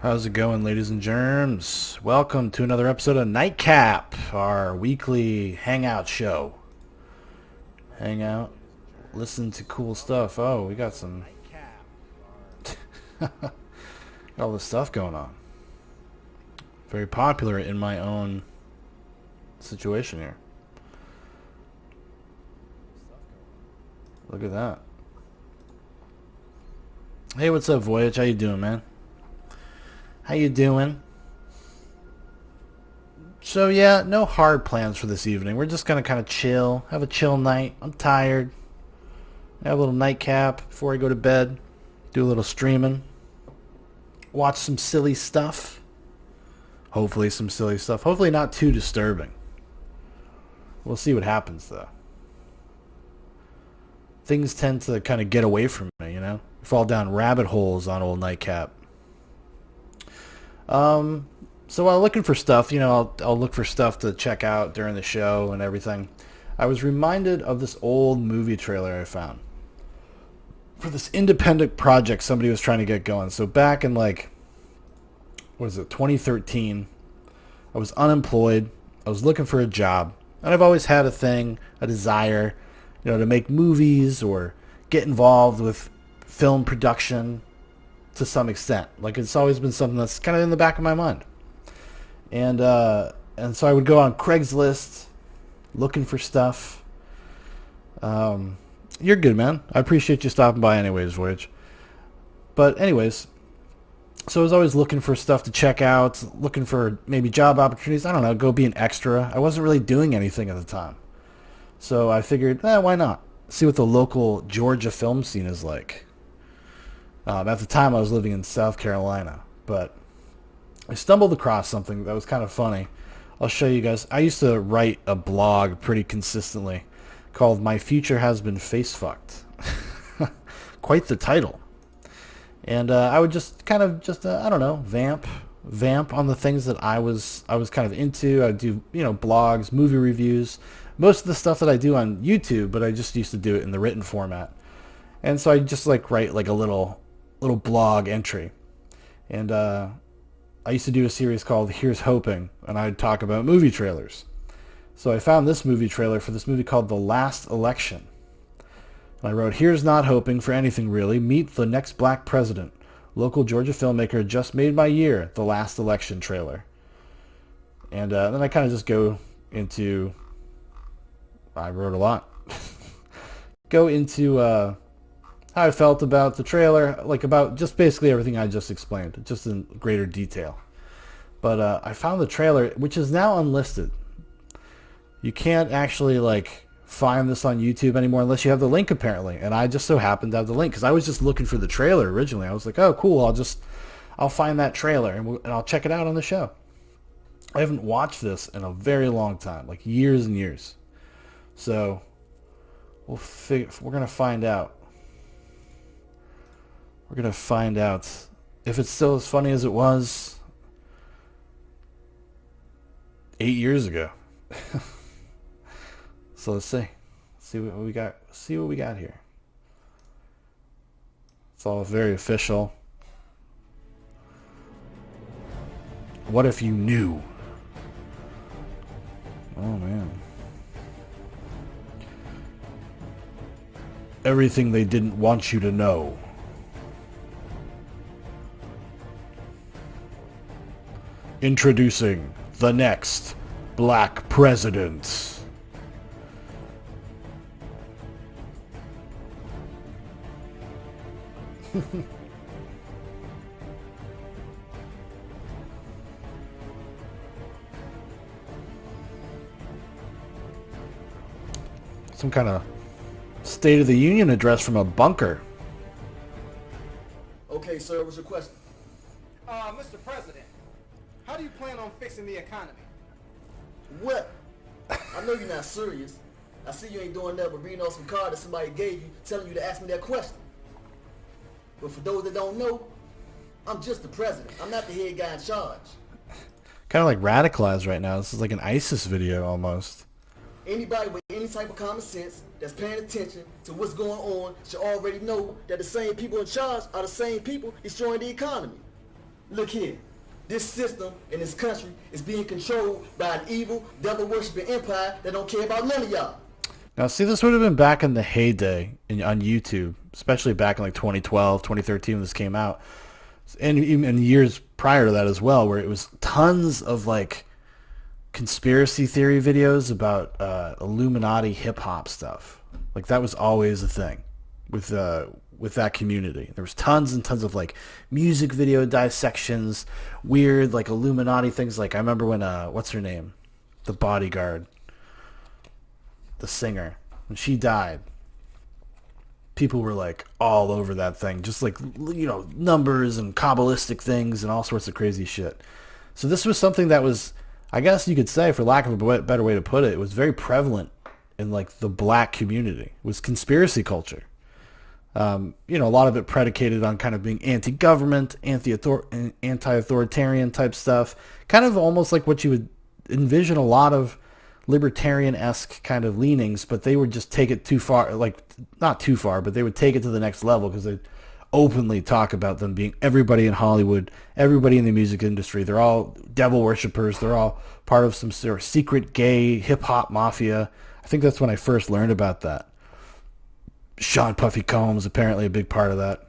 How's it going, ladies and germs? Welcome to another episode of Nightcap, our weekly hangout show. Hang out, listen to cool stuff. Oh, we got some... got all this stuff going on. Very popular in my own situation here. Look at that. Hey, what's up, Voyage? How you doing, man? How you doing? So yeah, no hard plans for this evening. We're just gonna kind of chill, have a chill night. I'm tired. Have a little nightcap before I go to bed. Do a little streaming. Watch some silly stuff. Hopefully some silly stuff. Hopefully not too disturbing. We'll see what happens though. Things tend to kind of get away from me, you know? Fall down rabbit holes on old Nightcap. So while looking for stuff, you know, I'll look for stuff to check out during the show and everything. I was reminded of this old movie trailer I found for this independent project somebody was trying to get going. So back in like, what is it, 2013, I was unemployed. I was looking for a job, and I've always had a desire, you know, to make movies or get involved with film production to some extent. Like, it's always been something that's kind of in the back of my mind. And so I would go on Craigslist looking for stuff. You're good, man. I appreciate you stopping by anyways, Voyage. But anyways, so I was always looking for stuff to check out, looking for maybe job opportunities. I don't know, go be an extra. I wasn't really doing anything at the time. So I figured, why not? See what the local Georgia film scene is like. At the time, I was living in South Carolina, but I stumbled across something that was kind of funny. I'll show you guys. I used to write a blog pretty consistently called "My Future Has Been Face Fucked." Quite the title. And I would just kind of I don't know, vamp on the things that I was kind of into. I'd do, you know, blogs, movie reviews, most of the stuff that I do on YouTube, but I just used to do it in the written format. And so I just like write like a little blog entry. And I used to do a series called Here's Hoping, and I'd talk about movie trailers. So I found this movie trailer for this movie called The Last Election. And I wrote, "Here's not hoping for anything really. Meet the next black president. Local Georgia filmmaker just made my year. The Last Election trailer." And then I kind of just go into... I wrote a lot. Go into... how I felt about the trailer, like about just basically everything I just explained, just in greater detail. But I found the trailer, which is now unlisted. You can't actually like find this on YouTube anymore unless you have the link, apparently. And I just so happened to have the link because I was just looking for the trailer originally. I was like, oh, cool, I'll find that trailer and I'll check it out on the show. I haven't watched this in a very long time, like years and years. So we're gonna find out. We're going to find out if it's still as funny as it was 8 years ago. So let's see. See what we got. See what we got here. It's all very official. What if you knew? Oh, man. Everything they didn't want you to know. Introducing the next black president. Some kind of State of the Union address from a bunker. Okay, sir, what's your question? Mr. President, how do you plan on fixing the economy? What? I know you're not serious. I see you ain't doing that but reading off some card that somebody gave you telling you to ask me that question. But for those that don't know, I'm just the president. I'm not the head guy in charge. Kind of like radicalized right now. This is like an ISIS video almost. Anybody with any type of common sense that's paying attention to what's going on should already know that the same people in charge are the same people destroying the economy. Look here. This system in this country is being controlled by an evil, devil-worshipping empire that don't care about none of y'all. Now, see, this would have been back in the heyday on YouTube, especially back in like 2012, 2013 when this came out. And even years prior to that as well, where it was tons of like conspiracy theory videos about Illuminati hip hop stuff. Like that was always a thing with that community. There was tons and tons of like music video dissections, weird like Illuminati things. Like I remember when what's her name, the Bodyguard, the singer, when she died. People were like all over that thing, just like, you know, numbers and Kabbalistic things and all sorts of crazy shit. So this was something that was, I guess you could say, for lack of a better way to put it, it was very prevalent in like the black community. It was conspiracy culture. You know, a lot of it predicated on kind of being anti-government, anti-authoritarian type stuff. Kind of almost like what you would envision a lot of libertarian-esque kind of leanings, but they would just take it too far, like not too far, but they would take it to the next level because they'd openly talk about them being everybody in Hollywood, everybody in the music industry. They're all devil worshippers. They're all part of some sort of secret gay hip-hop mafia. I think that's when I first learned about that. Sean Puffy Combs, apparently a big part of that.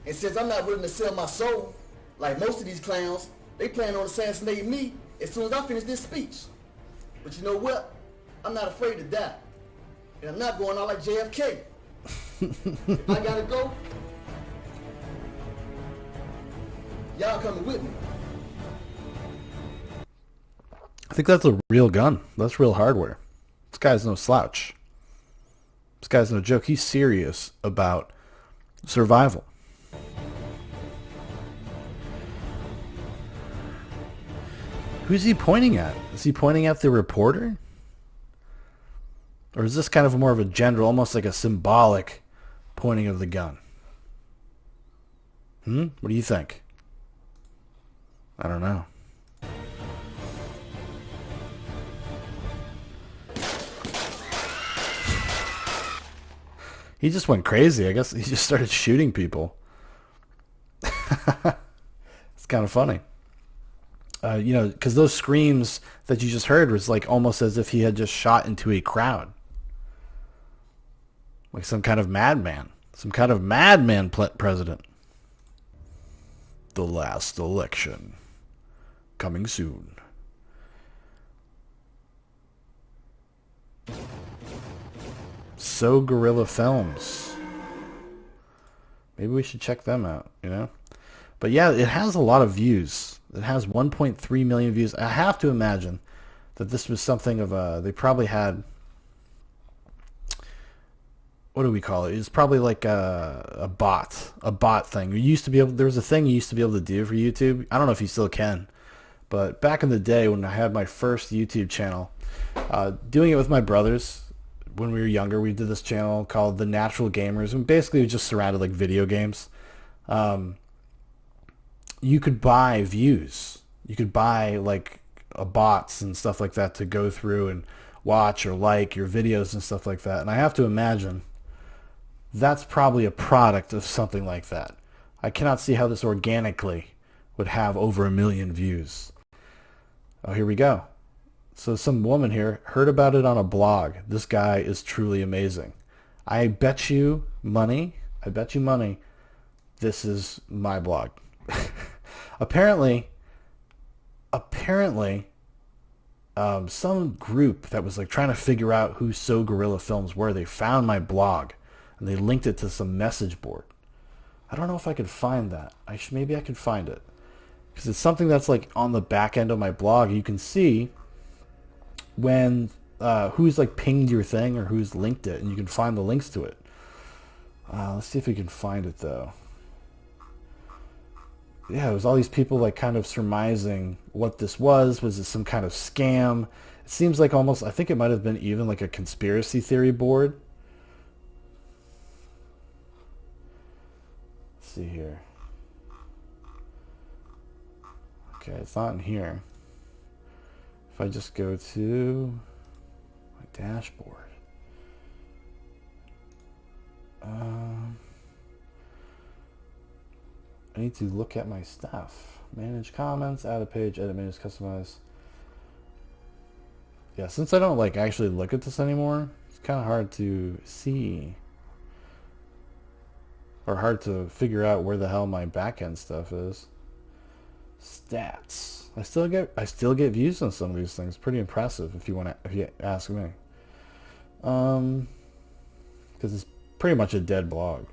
And since I'm not willing to sell my soul, like most of these clowns, they plan on assassinating me as soon as I finish this speech. But you know what? I'm not afraid to die. And I'm not going out like JFK. If I gotta go, y'all coming with me. I think that's a real gun. That's real hardware. This guy's no slouch. This guy's no joke. He's serious about survival. Who's he pointing at? Is he pointing at the reporter? Or is this kind of more of a general, almost like a symbolic pointing of the gun? What do you think? I don't know. He just went crazy. I guess he just started shooting people. It's kind of funny. You know, because those screams that you just heard was like almost as if he had just shot into a crowd. Like some kind of madman. Some kind of madman president. The last election. Coming soon. So Guerrilla Films. Maybe we should check them out, you know? But yeah, it has a lot of views. It has 1.3 million views. I have to imagine that this was something of a... They probably had... What do we call it? It's probably like a bot. A bot thing. You used to be able... There was a thing you used to be able to do for YouTube. I don't know if you still can. But back in the day when I had my first YouTube channel, doing it with my brothers... When we were younger, we did this channel called The Natural Gamers, and basically it was just surrounded like video games. You could buy views. You could buy like bots and stuff like that to go through and watch or like your videos and stuff like that. And I have to imagine that's probably a product of something like that. I cannot see how this organically would have over 1 million views. Oh, here we go. So some woman here heard about it on a blog. This guy is truly amazing. I bet you money, this is my blog. Apparently, some group that was like trying to figure out who So Guerrilla Films were, they found my blog and they linked it to some message board. I don't know if I could find that. Maybe I could find it. Because it's something that's like on the back end of my blog. You can see when who's like pinged your thing or who's linked it, and you can find the links to it. Let's see if we can find it though. Yeah, it was all these people like kind of surmising what this was. Was it some kind of scam? It seems like almost, I think it might have been even like a conspiracy theory board. Let's see here. Okay, it's not in here. If I just go to my dashboard. I need to look at my stuff. Manage comments, add a page, edit menus, customize. Yeah, since I don't like actually look at this anymore, it's kind of hard to see. Or hard to figure out where the hell my back-end stuff is. Stats. I still get views on some of these things. Pretty impressive if you ask me. Because it's pretty much a dead blog.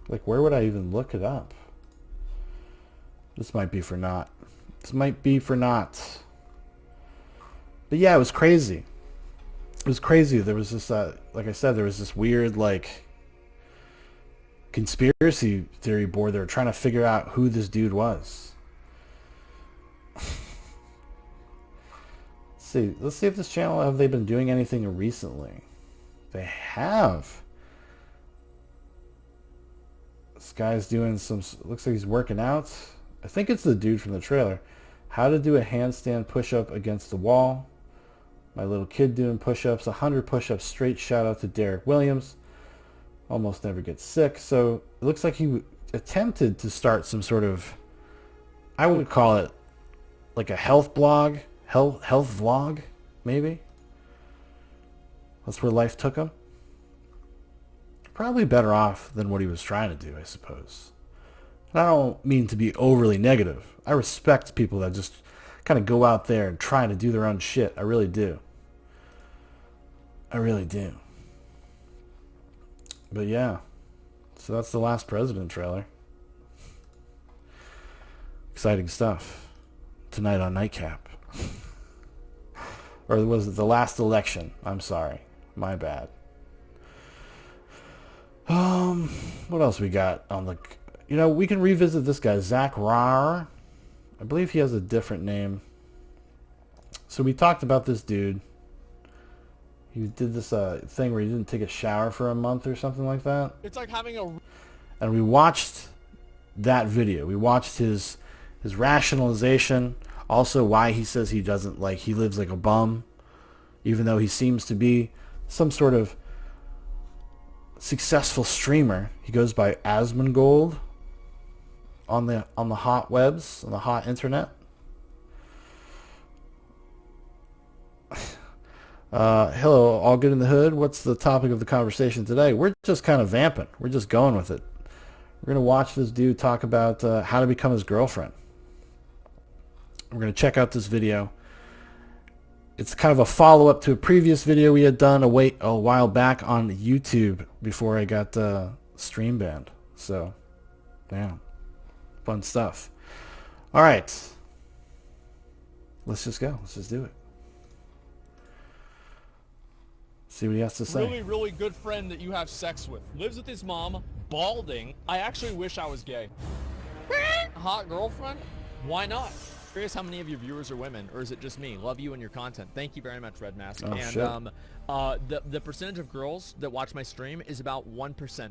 Like, where would I even look it up? This might be for naught. This might be for naught. But yeah, it was crazy. It was crazy. There was this, like I said, there was this weird, like, conspiracy theory board. They were trying to figure out who this dude was. Let's see if this channel, have they been doing anything recently? They have. This guy's doing some, looks like he's working out. I think it's the dude from the trailer. How to do a handstand push-up against the wall. My little kid doing push-ups. 100 push-ups straight. Shout out to Derek Williams. Almost never gets sick. So it looks like he attempted to start some sort of, I would call it like a health blog, health vlog, maybe. That's where life took him. Probably better off than what he was trying to do, I suppose. And I don't mean to be overly negative. I respect people that just kind of go out there and try to do their own shit. I really do. I really do. But yeah. So that's the Last President trailer. Exciting stuff. Tonight on Nightcap. Or was it the last election? I'm sorry. My bad. What else we got on the... You know, we can revisit this guy, Zach Rar. I believe he has a different name. So we talked about this dude. He did this thing where he didn't take a shower for a month or something like that. It's like having a... And we watched that video. We watched his rationalization. Also why he says he doesn't, like, he lives like a bum. Even though he seems to be some sort of successful streamer. He goes by Asmongold on the hot webs, on the hot internet. Hello, all good in the hood. What's the topic of the conversation today? We're just kind of vamping. We're just going with it. We're going to watch this dude talk about how to become his girlfriend. We're going to check out this video. It's kind of a follow-up to a previous video we had done a while back on YouTube before I got stream banned. So, yeah. Fun stuff. All right. Let's just go. Let's just do it. See what he has to say. Really, really good friend that you have sex with. Lives with his mom, balding. I actually wish I was gay. Hot girlfriend? Why not? Curious how many of your viewers are women, or is it just me? Love you and your content. Thank you very much, Red Mask. Oh, and the percentage of girls that watch my stream is about 1%.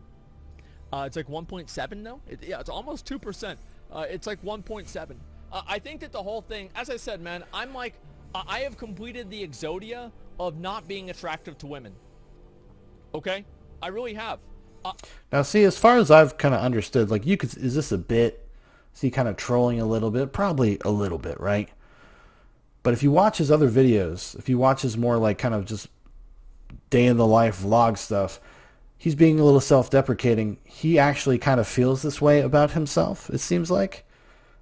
It's like 1.7 now. Yeah, it's almost 2%. It's like 1.7. I think that the whole thing, as I said, man, I'm like, I have completed the exodia of not being attractive to women. Okay, I really have. Now, see, as far as I've kind of understood, like, is this a bit? Is he kind of trolling a little bit? Probably a little bit, right? But if you watch his other videos, if you watch his more like kind of just day in the life vlog stuff, he's being a little self-deprecating. He actually kind of feels this way about himself, it seems like.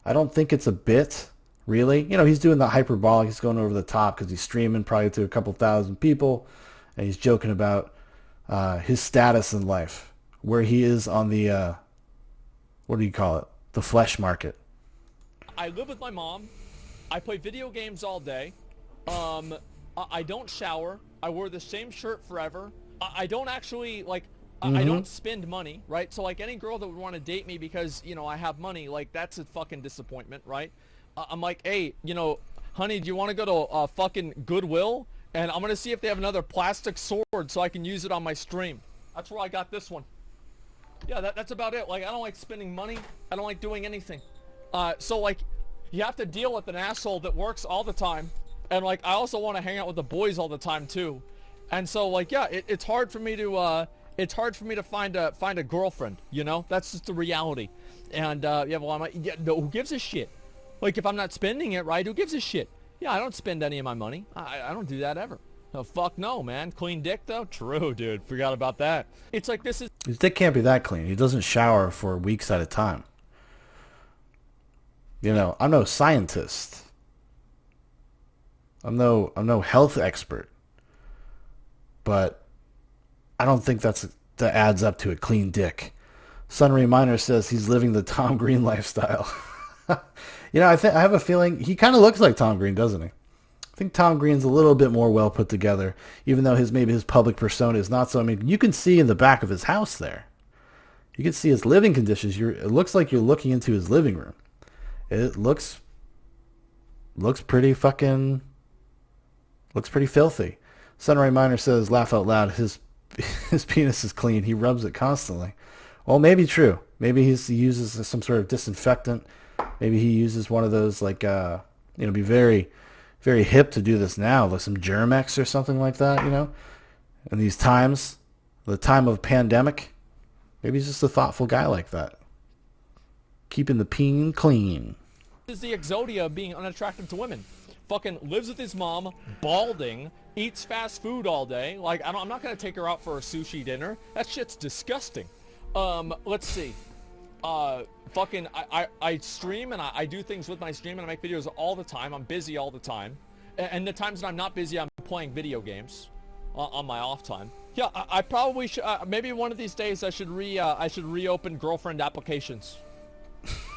I don't think it's a bit, really. You know, he's doing the hyperbolic. He's going over the top because he's streaming probably to a couple thousand people. And he's joking about his status in life, where he is on the, what do you call it? The flesh market. I live with my mom. I play video games all day. I don't shower. I wear the same shirt forever. I don't actually, like, I don't spend money, right? So, like, any girl that would want to date me because, you know, I have money, like, that's a fucking disappointment, right? I'm like, hey, you know, honey, do you want to go to fucking Goodwill? And I'm going to see if they have another plastic sword so I can use it on my stream. That's where I got this one. Yeah, that's about it. Like, I don't like spending money. I don't like doing anything. So, like, you have to deal with an asshole that works all the time. And, like, I also want to hang out with the boys all the time, too. And so, like, yeah, it's hard for me to, it's hard for me to find a girlfriend. You know, that's just the reality. And yeah, well, no, who gives a shit? Like, if I'm not spending it right, who gives a shit? Yeah, I don't spend any of my money. I don't do that ever. Oh, fuck no, man. Clean dick, though? True, dude. Forgot about that. It's like this is... His dick can't be that clean. He doesn't shower for weeks at a time. You know, I'm no scientist. I'm no health expert. But I don't think that adds up to a clean dick. Sunray Miner says he's living the Tom Green lifestyle. You know, I have a feeling he kind of looks like Tom Green, doesn't he? I think Tom Green's a little bit more well put together, even though maybe his public persona is not so. I mean, you can see in the back of his house there. You can see his living conditions. It looks like you're looking into his living room. It looks pretty fucking... looks pretty filthy. Sunray Miner says, laugh out loud, his penis is clean. He rubs it constantly. Well, maybe true. Maybe he uses some sort of disinfectant. Maybe he uses one of those, like, be very, very hip to do this now, like some Germ-X or something like that, you know? In these times, the time of pandemic, maybe he's just a thoughtful guy like that. Keeping the peen clean. This is the exodia of being unattractive to women. Fucking lives with his mom, balding, eats fast food all day. Like, I'm not gonna take her out for a sushi dinner. That shit's disgusting. Let's see. Fucking, I stream and I do things with my stream and I make videos all the time. I'm busy all the time. And the times that I'm not busy, I'm playing video games on my off time. Yeah, I probably should, maybe one of these days I should reopen girlfriend applications.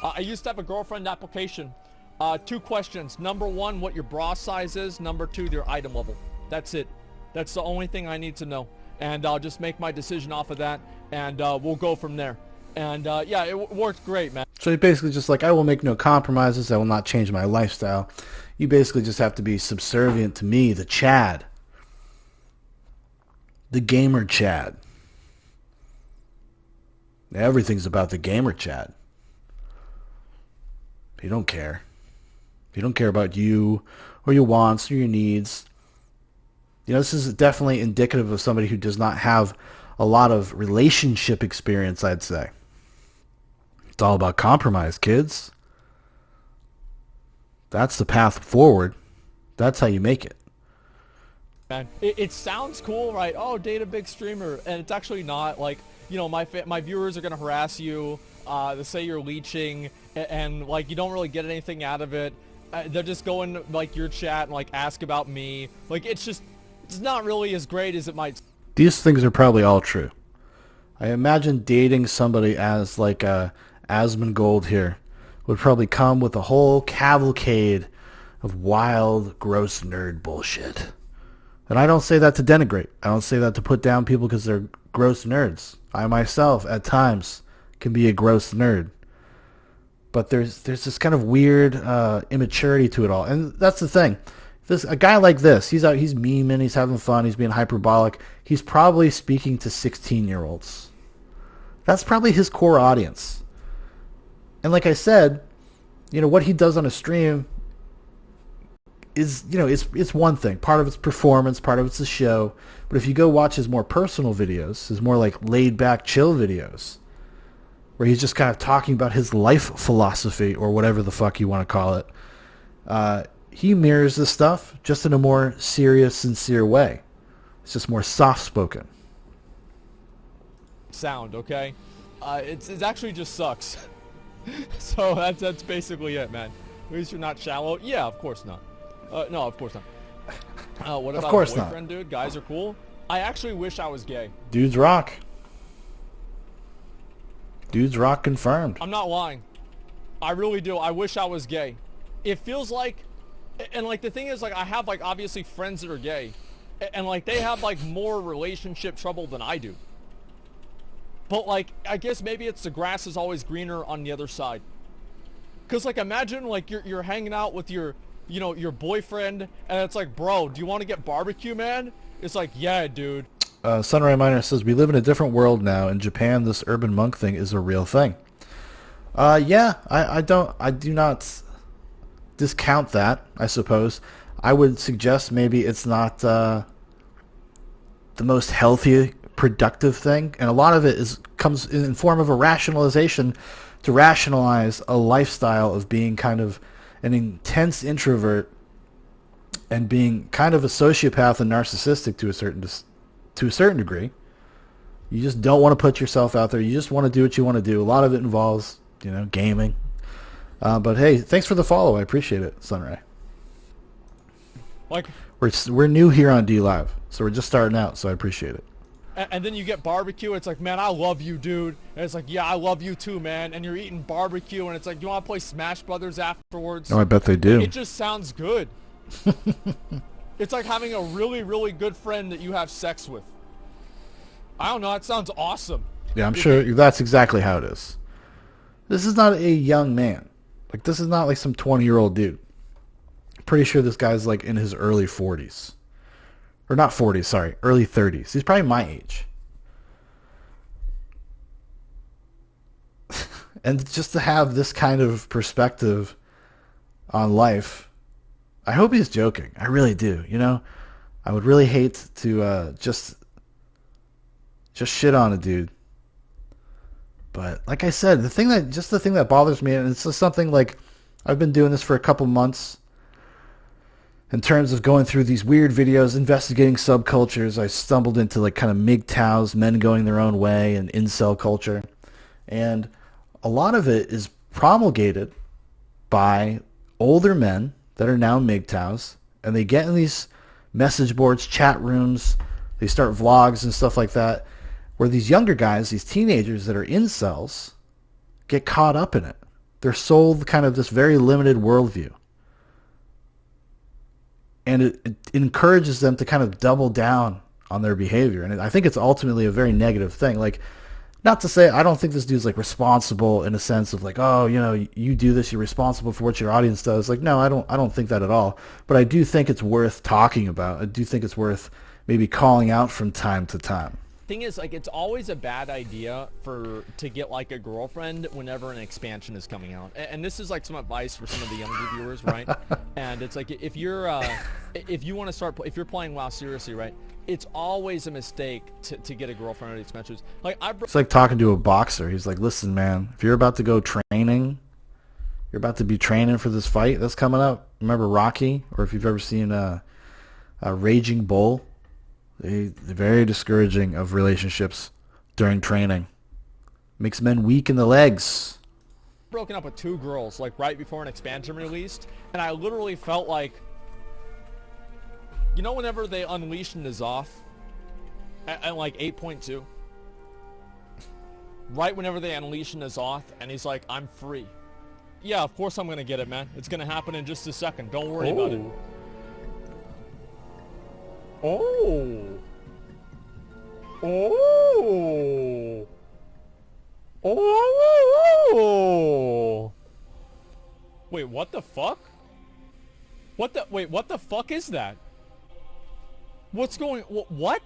I used to have a girlfriend application. 2 questions. Number 1, what your bra size is. Number 2, your item level. That's it. That's the only thing I need to know. And I'll just make my decision off of that, and we'll go from there. And yeah, it worked great, man. So you're basically just like, I will make no compromises. I will not change my lifestyle. You basically just have to be subservient to me, the Chad. The gamer Chad. Everything's about the gamer Chad. He don't care. He don't care about you or your wants or your needs. You know, this is definitely indicative of somebody who does not have a lot of relationship experience, I'd say. It's all about compromise, kids. That's the path forward. That's how you make it. Man, it sounds cool, right? Oh, date a big streamer, and it's actually not. Like, you know, my viewers are gonna harass you. They say you're leeching, and like you don't really get anything out of it. They're just going like your chat and like ask about me. Like it's not really as great as it might. These things are probably all true. I imagine dating somebody as like Asmongold here would probably come with a whole cavalcade of wild, gross nerd bullshit. And I don't say that to denigrate. I don't say that to put down people because they're gross nerds. I myself, at times, can be a gross nerd. But there's this kind of weird immaturity to it all. And that's the thing. A guy like this, he's memeing, he's having fun, he's being hyperbolic. He's probably speaking to 16-year-olds. That's probably his core audience. And like I said, you know, what he does on a stream is, you know, it's one thing. Part of it's performance, part of it's a show. But if you go watch his more personal videos, his more like laid-back, chill videos, where he's just kind of talking about his life philosophy or whatever the fuck you want to call it, he mirrors this stuff just in a more serious, sincere way. It's just more soft-spoken. Sound, okay? It actually just sucks. So that's basically it, man. At least you're not shallow. Yeah, of course not. No, of course not. What about a boyfriend, dude? Guys are cool. I actually wish I was gay. Dudes rock. Dudes rock confirmed. I'm not lying. I really do. I wish I was gay. It feels like, and like the thing is, like I have like obviously friends that are gay, and like they have like more relationship trouble than I do. But like I guess maybe it's the grass is always greener on the other side. Cause like imagine like you're hanging out with your boyfriend, and it's like, bro, do you want to get barbecue, man? It's like, yeah, dude. Sunray Miner says, we live in a different world now. In Japan, this urban monk thing is a real thing. Yeah, I do not discount that, I suppose. I would suggest maybe it's not the most healthy productive thing, and a lot of it comes in form of a rationalization to rationalize a lifestyle of being kind of an intense introvert and being kind of a sociopath and narcissistic to a certain degree. You just don't want to put yourself out there. You just want to do what you want to do. A lot of it involves, gaming. But hey, thanks for the follow. I appreciate it, Sunray. Like, we're new here on D Live, so we're just starting out. So I appreciate it. And then you get barbecue. It's like, man, I love you, dude. And it's like, yeah, I love you too, man. And you're eating barbecue, and it's like, you want to play Smash Brothers afterwards? Oh, I bet they do. It just sounds good. It's like having a really, really good friend that you have sex with. I don't know. It sounds awesome. Yeah, I'm sure that's exactly how it is. This is not a young man. Like, this is not like some 20-year-old dude. Pretty sure this guy's like in his early 40s. Or not 40s, sorry. Early 30s. He's probably my age. And just to have this kind of perspective on life, I hope he's joking. I really do. I would really hate to just shit on a dude. But like I said, the thing that bothers me, and it's just something like I've been doing this for a couple months in terms of going through these weird videos, investigating subcultures. I stumbled into like kind of MGTOWs, men going their own way, and incel culture. And a lot of it is promulgated by older men that are now MGTOWs, and they get in these message boards, chat rooms, they start vlogs and stuff like that, where these younger guys, these teenagers that are incels, get caught up in it. They're sold kind of this very limited worldview. And it encourages them to kind of double down on their behavior. And I think it's ultimately a very negative thing. Like, not to say I don't think this dude's like responsible in a sense of like, oh, you do this, you're responsible for what your audience does. Like, no, I don't think that at all. But I do think it's worth talking about. I do think it's worth maybe calling out from time to time. Thing is, like, it's always a bad idea to get like a girlfriend whenever an expansion is coming out, and this is like some advice for some of the younger viewers, right? And it's like, if you want to start, if you're playing WoW seriously, right, it's always a mistake to get a girlfriend at the expansions. Like, it's like talking to a boxer. He's like, listen, man, if you're about to go training, you're about to be training for this fight that's coming up. Remember Rocky, or if you've ever seen a Raging Bull. They're very discouraging of relationships during training. Makes men weak in the legs. Broken up with 2 girls like right before an expansion released, and I literally felt like, whenever they unleashed N'Zoth at like 8.2, right whenever they unleashed N'Zoth, and he's like, I'm free. Yeah, of course I'm gonna get it, man. It's gonna happen in just a second. Don't worry about it. Oh. Oh. Oh. Wait, what the fuck? What the fuck is that? What's going, what?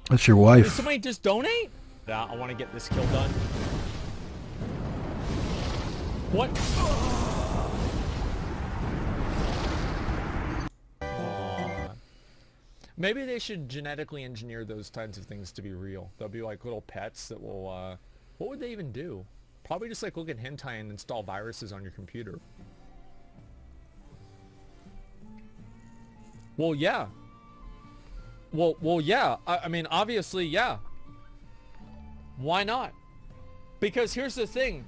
That's your wife. Did somebody just donate? Yeah, I want to get this kill done. What? Maybe they should genetically engineer those kinds of things to be real. They'll be like little pets that will, what would they even do? Probably just like look at hentai and install viruses on your computer. Well, yeah. Well, yeah. I mean, obviously, yeah. Why not? Because here's the thing.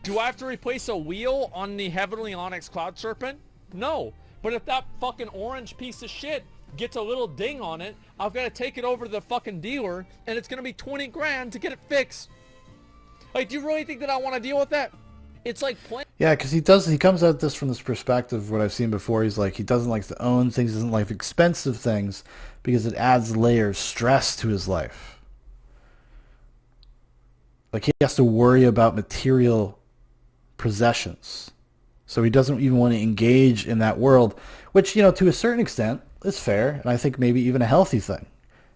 Do I have to replace a wheel on the Heavenly Onyx Cloud Serpent? No. But if that fucking orange piece of shit gets a little ding on it, I've got to take it over to the fucking dealer, and it's going to be 20 grand to get it fixed. Like, do you really think that I want to deal with that? It's like playing. Yeah, because he comes at this from this perspective of what I've seen before. He's like, he doesn't like to own things, he doesn't like expensive things because it adds layers, stress to his life. Like, he has to worry about material possessions. So he doesn't even want to engage in that world, which, to a certain extent, is fair, and I think maybe even a healthy thing.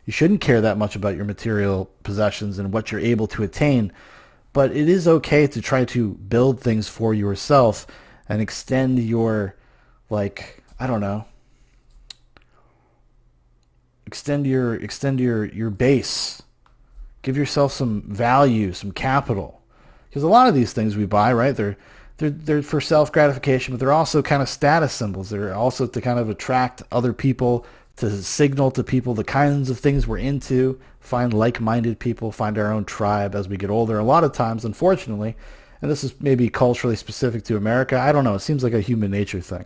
You shouldn't care that much about your material possessions and what you're able to attain, but it is okay to try to build things for yourself and extend your, like, I don't know, extend your base Give yourself some value, some capital. Because a lot of these things we buy, right, they're for self-gratification, but they're also kind of status symbols. They're also to kind of attract other people, to signal to people the kinds of things we're into, find like-minded people, find our own tribe as we get older. A lot of times, unfortunately, and this is maybe culturally specific to America, I don't know, it seems like a human nature thing,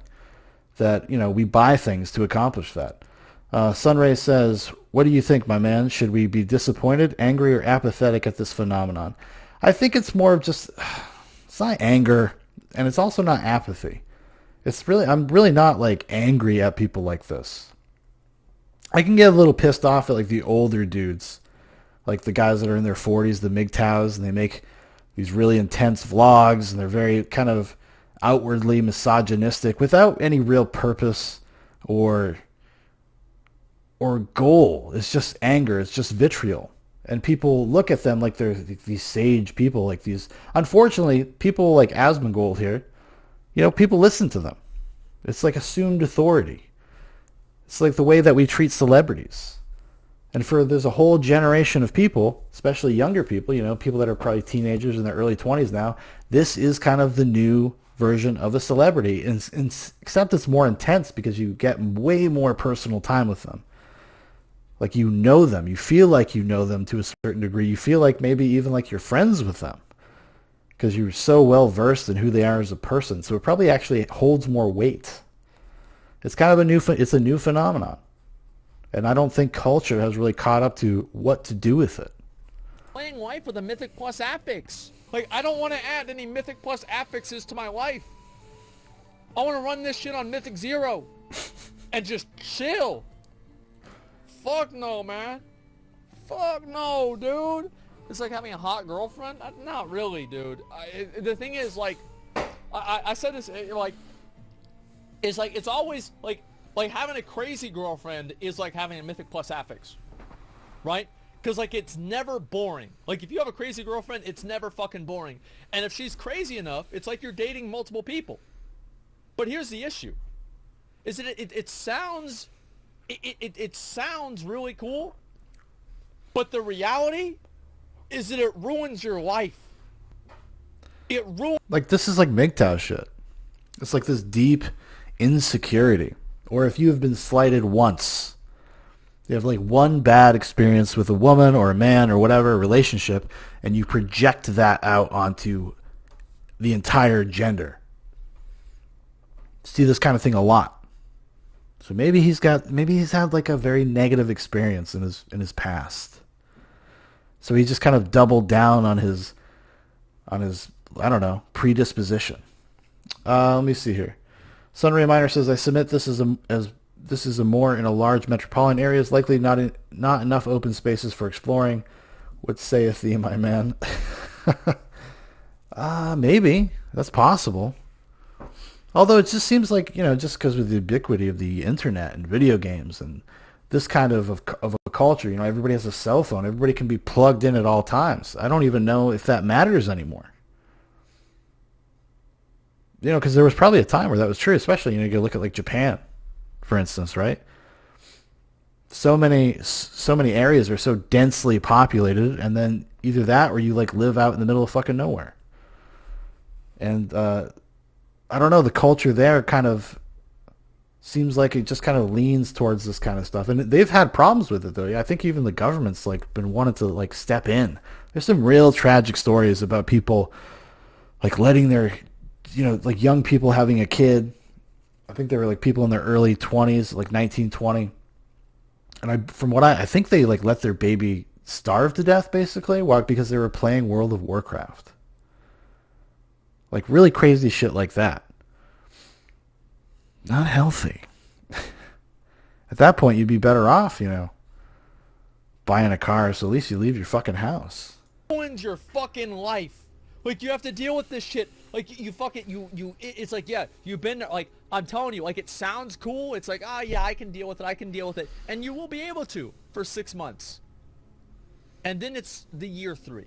that, you know, we buy things to accomplish that. Sunray says, what do you think, my man? Should we be disappointed, angry, or apathetic at this phenomenon? I think it's more of just, it's not anger, and it's also not apathy. I'm really not like angry at people like this. I can get a little pissed off at like the older dudes, like the guys that are in their 40s, the MGTOWs, and they make these really intense vlogs, and they're very kind of outwardly misogynistic without any real purpose or goal. It's just anger. It's just vitriol. And people look at them like they're these sage people, like these. Unfortunately, people like Asmongold here, you know, people listen to them. It's like assumed authority. It's like the way that we treat celebrities. And there's a whole generation of people, especially younger people, you know, people that are probably teenagers in their early 20s now, this is kind of the new version of a celebrity, except it's more intense because you get way more personal time with them. Like, you know them. You feel like you know them to a certain degree. You feel like maybe even like you're friends with them because you're so well versed in who they are as a person. So it probably actually holds more weight. It's kind of a new phenomenon. And I don't think culture has really caught up to what to do with it. Playing life with a Mythic Plus affix. Like, I don't want to add any Mythic Plus affixes to my life. I want to run this shit on Mythic 0 and just chill. Fuck no, man. Fuck no, dude. It's like having a hot girlfriend. Not really, dude. The thing is, like, I said this, like, it's like, it's always, like having a crazy girlfriend is like having a Mythic Plus affix. Right? Because, like, it's never boring. Like, if you have a crazy girlfriend, it's never fucking boring. And if she's crazy enough, it's like you're dating multiple people. But here's the issue. Is that it sounds... It sounds really cool, but the reality is that it ruins your life. It ruins... Like, this is like MGTOW shit. It's like this deep insecurity. Or if you have been slighted once, you have like one bad experience with a woman or a man or whatever, relationship, and you project that out onto the entire gender. See this kind of thing a lot. So maybe he's had like a very negative experience in his past. So he just kind of doubled down on his I don't know, predisposition. Let me see here. Sunray Miner says, I submit this is a more in a large metropolitan areas, likely not enough open spaces for exploring. What saith thee, my man? Maybe. That's possible. Although it just seems like, you know, just because of the ubiquity of the internet and video games and this kind of a culture, you know, everybody has a cell phone. Everybody can be plugged in at all times. I don't even know if that matters anymore. You know, because there was probably a time where that was true, especially, you know, you look at like Japan, for instance, right? So many areas are so densely populated, and then either that or you like live out in the middle of fucking nowhere. And I don't know, the culture there kind of seems like it just kind of leans towards this kind of stuff. And they've had problems with it, though. I think even the government's like been wanting to like step in. There's some real tragic stories about people like letting their, you know, like young people having a kid. I think they were like people in their early 20s, like 19, 20. And from what I think they like let their baby starve to death, basically. Why? Because they were playing World of Warcraft. Like really crazy shit like that. Not healthy. At that point, you'd be better off, you know, buying a car, so at least you leave your fucking house. Ruins your fucking life. Like, you have to deal with this shit. Like, you fucking, it's like, yeah, you've been there. Like, I'm telling you, like, it sounds cool. It's like, yeah, I can deal with it. And you will be able to for 6 months. And then it's the year 3.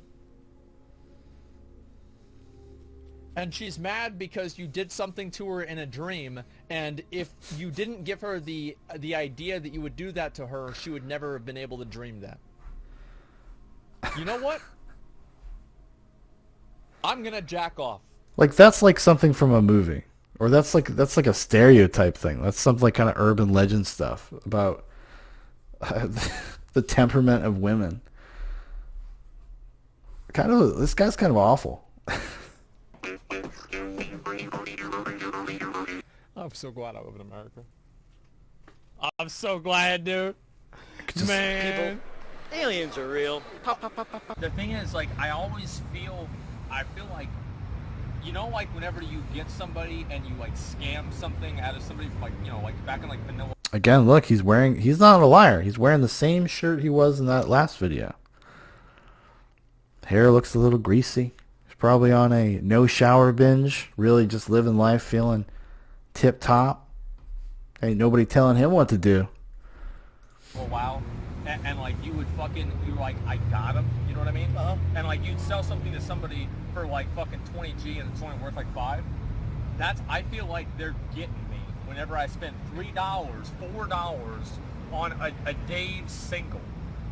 And she's mad because you did something to her in a dream, and if you didn't give her the idea that you would do that to her, she would never have been able to dream that. You know what? I'm gonna jack off. Like that's like something from a movie, or that's like a stereotype thing. That's some like kind of urban legend stuff about the temperament of women. This guy's kind of awful. I'm so glad I live in America. I'm so glad, dude. Man. Aliens are real. Pop, pop, pop, pop, pop. The thing is, like, I feel like, you know, like whenever you get somebody and you like scam something out of somebody from like, you know, like back in like vanilla. Again, look, he's not a liar. He's wearing the same shirt he was in that last video. Hair looks a little greasy. He's probably on a no shower binge, really just living life, feeling tip top. Ain't nobody telling him what to do. For a while, and like you were like, I got him, you know what I mean? And like you'd sell something to somebody for like fucking 20G and it's only worth like $5. I feel like they're getting me whenever I spend $3, $4 on a Dave single.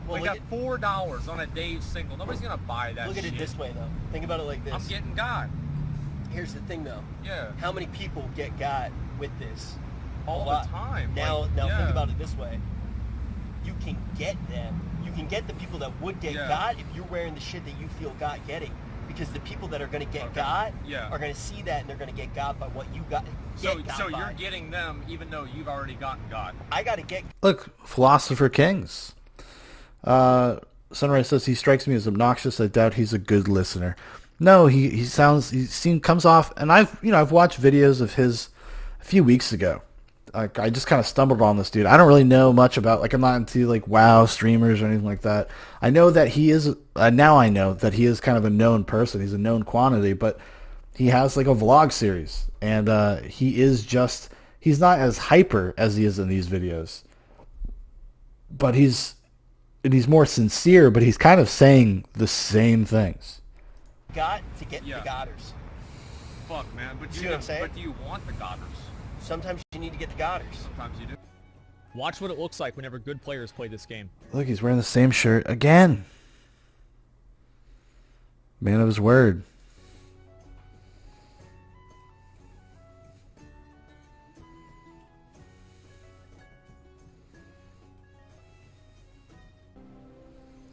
Well, we got $4 on a Dave single. Nobody's gonna buy that. Look at it this way, though. Think about it like this. I'm getting got. Here's the thing, though. Yeah. How many people get got with this? All the time. Now, like, think about it this way. You can get them. You can get the people that would get got if you're wearing the shit that you feel got getting. Because the people that are going to get got are going to see that and they're going to get got by what you got. So you're getting them even though you've already gotten got. I got to get. Look, Philosopher Kings. Sunrise says he strikes me as obnoxious. I doubt he's a good listener. No, he comes off, and I've watched videos of his a few weeks ago. Like I just kind of stumbled on this dude. I don't really know much about, like, I'm not into like WoW streamers or anything like that. I know that he is now I know that he is kind of a known person. He's a known quantity, but he has like a vlog series, and he's not as hyper as he is in these videos, but he's more sincere, but he's kind of saying the same things. Got to get the gotters. Fuck, man. But see what I'm saying? But do you want the gotters? Sometimes you need to get the gotters. Sometimes you do. Watch what it looks like whenever good players play this game. Look, he's wearing the same shirt again. Man of his word.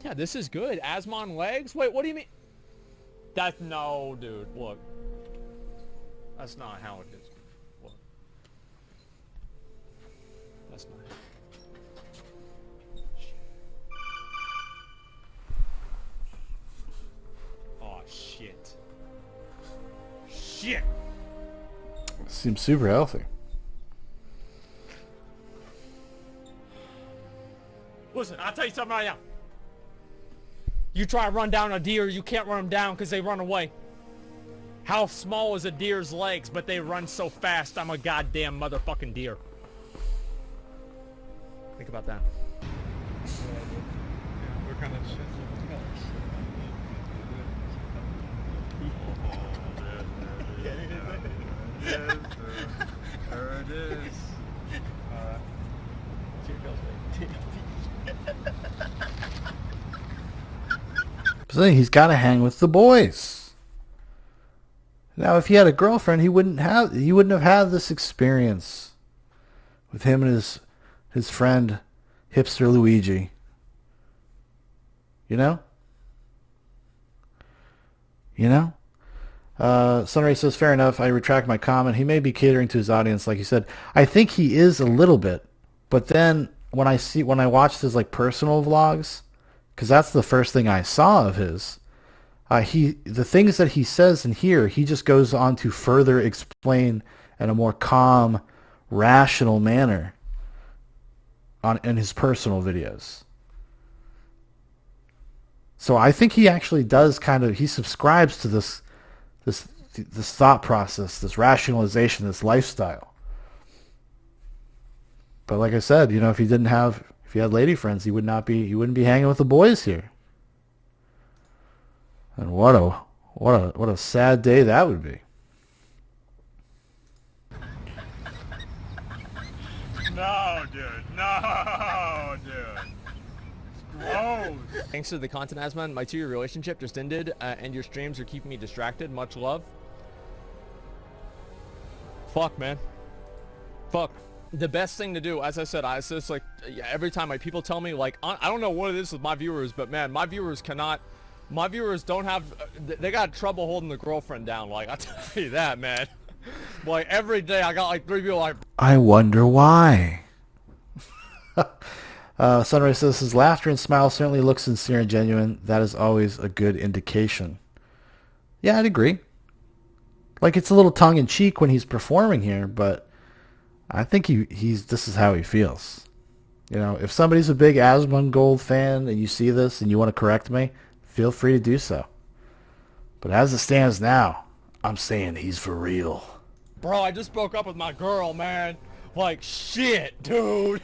Yeah, this is good. Asmon legs? Wait, what do you mean? No, dude. Look. That's not how it is. Look. That's not. Oh, shit. Shit! Seems super healthy. Listen, I'll tell you something right now. You try to run down a deer, you can't run them down because they run away. How small is a deer's legs, but they run so fast, I'm a goddamn motherfucking deer. Think about that. What kind of shit? There it is. So he's got to hang with the boys. Now, if he had a girlfriend, he wouldn't have had this experience with him and his friend, hipster Luigi. You know? Sunray says, fair enough. I retract my comment. He may be catering to his audience, like you said. I think he is a little bit, but then when I watched his like personal vlogs, because that's the first thing I saw of his. The things that he says in here, he just goes on to further explain in a more calm, rational manner in his personal videos. So I think he actually does he subscribes to this thought process, this rationalization, this lifestyle. But like I said, if he had lady friends, he wouldn't be hanging with the boys here. And what a sad day that would be. No, dude. No, dude. Oh. Thanks to the content, Asman, my 2-year relationship just ended, and your streams are keeping me distracted. Much love. Fuck, man. Fuck. The best thing to do, as I said, it's just like, every time people tell me, like, I don't know what it is with my viewers, but man, my viewers don't have, they got trouble holding the girlfriend down. Like, I tell you that, man. Like, every day I got like 3 people like, I wonder why. Sunrise says, his laughter and smile certainly look sincere and genuine. That is always a good indication. Yeah, I'd agree. Like, it's a little tongue-in-cheek when he's performing here, but I think this is how he feels. You know, if somebody's a big Asmongold fan and you see this and you want to correct me, feel free to do so. But as it stands now, I'm saying he's for real. bro, I just broke up with my girl, man. Like, shit, dude.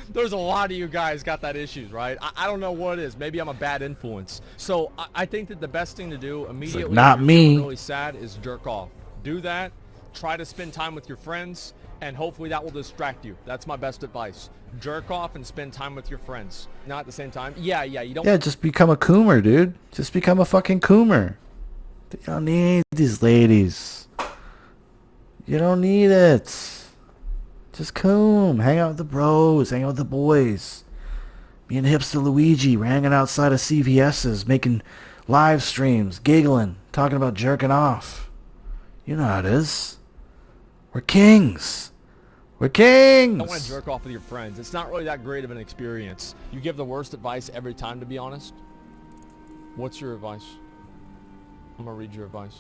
There's a lot of you guys got that issues, right? I don't know what it is. Maybe I'm a bad influence. So I think that the best thing to do immediately, like, not if you're me, really sad, is jerk off. Do that. Try to spend time with your friends, and hopefully that will distract you. That's my best advice. Jerk off and spend time with your friends. Not at the same time. Yeah, you don't. Yeah, just become a coomer, dude. Just become a fucking coomer. You don't need these ladies. You don't need it. Just coom. Hang out with the bros. Hang out with the boys. Me and Hipster Luigi were hanging outside of CVS's, making live streams, giggling, talking about jerking off. You know how it is. We're kings. We're kings. You don't want to jerk off with your friends. It's not really that great of an experience. You give the worst advice every time, to be honest. What's your advice? I'm going to read your advice.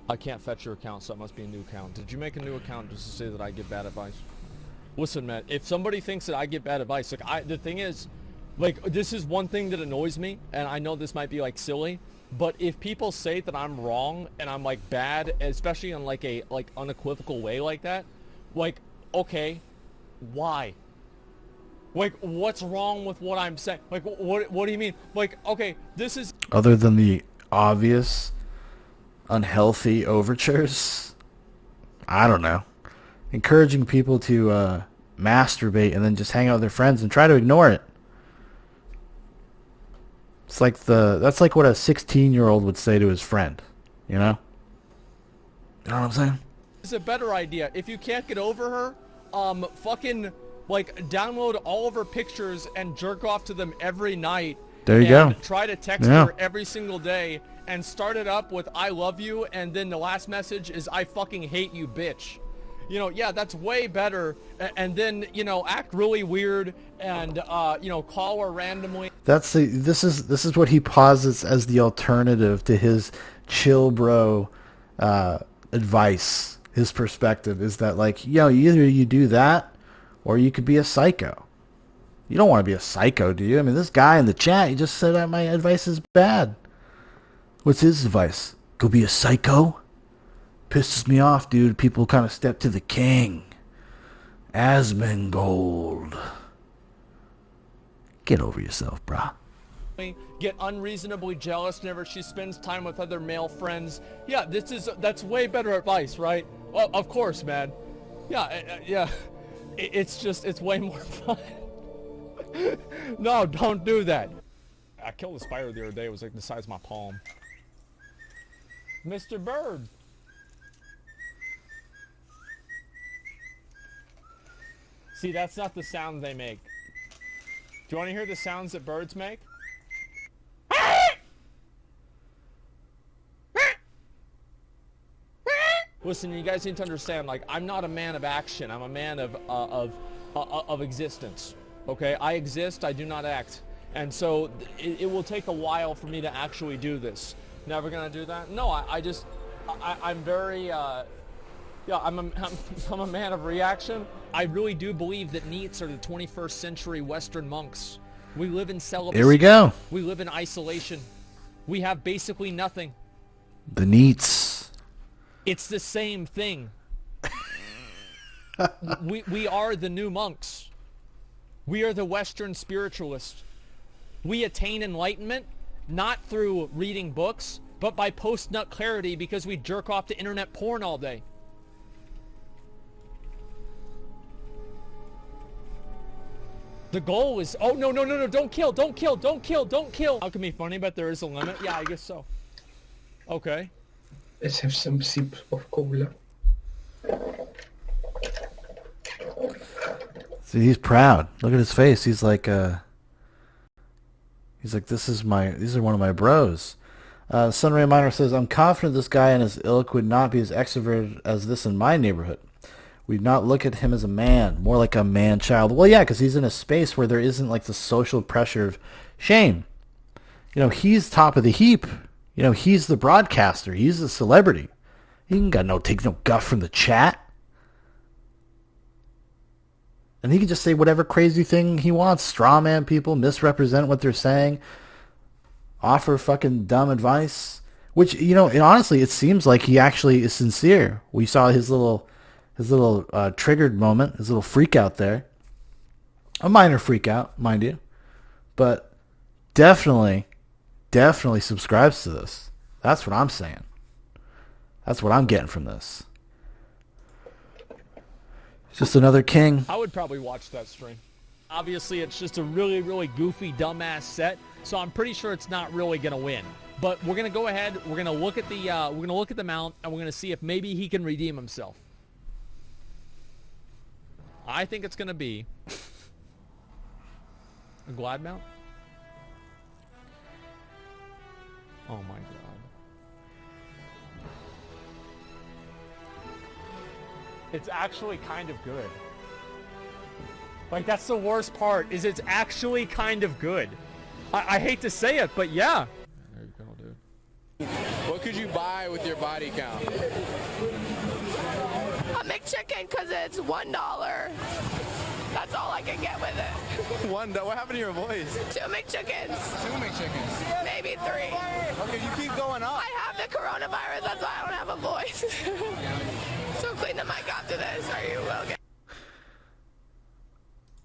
I can't fetch your account, so it must be a new account. Did you make a new account just to say that I give bad advice? Listen, man, if somebody thinks that I give bad advice, like, the thing is, like, this is one thing that annoys me, and I know this might be, like, silly, but if people say that I'm wrong and I'm, like, bad, especially in, like, a, like, unequivocal way like that, like, okay, why? Like, what's wrong with what I'm saying? Like, what do you mean? Like, okay, this is... Other than the obvious unhealthy overtures, I don't know. Encouraging people to masturbate and then just hang out with their friends and try to ignore it. It's like that's like what a 16-year-old would say to his friend, you know? You know what I'm saying? It's a better idea. If you can't get over her, fucking, like, download all of her pictures and jerk off to them every night. There you go. Try to text her every single day and start it up with "I love you," and then the last message is "I fucking hate you, bitch." You know, yeah, that's way better. And then, you know, act really weird and you know, call her randomly. This is what he posits as the alternative to his chill bro advice. His perspective is that, like, either you do that or you could be a psycho. You don't want to be a psycho, do you? I mean, this guy in the chat, he just said that my advice is bad. What's his advice? Go be a psycho? Pisses me off, dude. People kind of step to the king. Asmongold. Get over yourself, brah. Get unreasonably jealous whenever she spends time with other male friends. Yeah, that's way better advice, right? Well, of course, man. Yeah. It's way more fun. No, don't do that. I killed a spider the other day. It was like the size of my palm. Mr. Bird. See, that's not the sound they make. Do you want to hear the sounds that birds make? Listen, you guys need to understand, like, I'm not a man of action. I'm a man of existence. Okay? I exist, I do not act. And so it will take a while for me to actually do this. Never gonna do that? No, I'm very, yeah, I'm a man of reaction. I really do believe that NEETs are the 21st century Western monks. We live in celibacy. Here we go. We live in isolation. We have basically nothing. The NEETs. It's the same thing. we are the new monks. We are the Western spiritualists. We attain enlightenment not through reading books, but by post-nut clarity because we jerk off to internet porn all day. The goal is, oh, no, don't kill. How can be funny, but there is a limit? Yeah, I guess so. Okay. Let's have some sip of cola. See, he's proud. Look at his face. He's like, these are one of my bros. Sunray Minor says, I'm confident this guy and his ilk would not be as extroverted as this in my neighborhood. We'd not look at him as a man, more like a man-child. Well, yeah, because he's in a space where there isn't like the social pressure of shame. You know, he's top of the heap. You know, he's the broadcaster. He's the celebrity. He ain't got take no guff from the chat. And he can just say whatever crazy thing he wants. Strawman people, misrepresent what they're saying, offer fucking dumb advice. Which, you know, and honestly, it seems like he actually is sincere. We saw his little triggered moment, his little freak out there. A minor freak out, mind you. But definitely subscribes to this. That's what I'm saying. That's what I'm getting from this. It's just another king. I would probably watch that stream. Obviously, it's just a really, really goofy, dumbass set, so I'm pretty sure it's not really gonna win. But we're gonna go ahead. We're gonna look at the mount, and we're gonna see if maybe he can redeem himself. I think it's gonna be a glad mount. Oh my god. It's actually kind of good. Like, that's the worst part, is it's actually kind of good. I hate to say it, but yeah. There you go, dude. What could you buy with your body count? A McChicken, because it's $1. That's all I can get with it. $1? What happened to your voice? 2 McChickens. 2 McChickens. Maybe 3. Okay, you keep going up. I have the coronavirus, that's why I don't have a voice. So clean the mic after this, or you will get...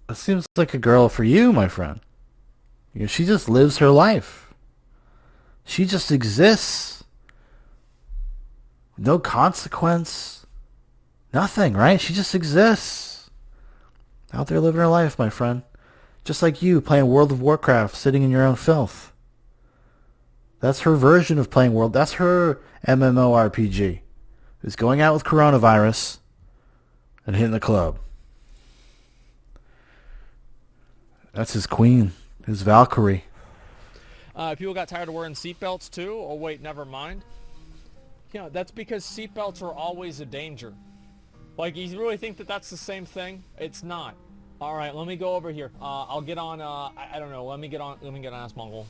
It seems like a girl for you, my friend. You know, she just lives her life. She just exists. No consequence. Nothing, right? She just exists. Out there living her life, my friend. Just like you, playing World of Warcraft, sitting in your own filth. That's her version of playing World. That's her MMORPG. Is going out with coronavirus and hitting the club. That's his queen, his Valkyrie. People got tired of wearing seatbelts too. Oh wait, never mind. Yeah, that's because seatbelts are always a danger. Like, you really think that that's the same thing? It's not. All right, let me go over here. I'll get on. I don't know. Let me get on Ask Mongol.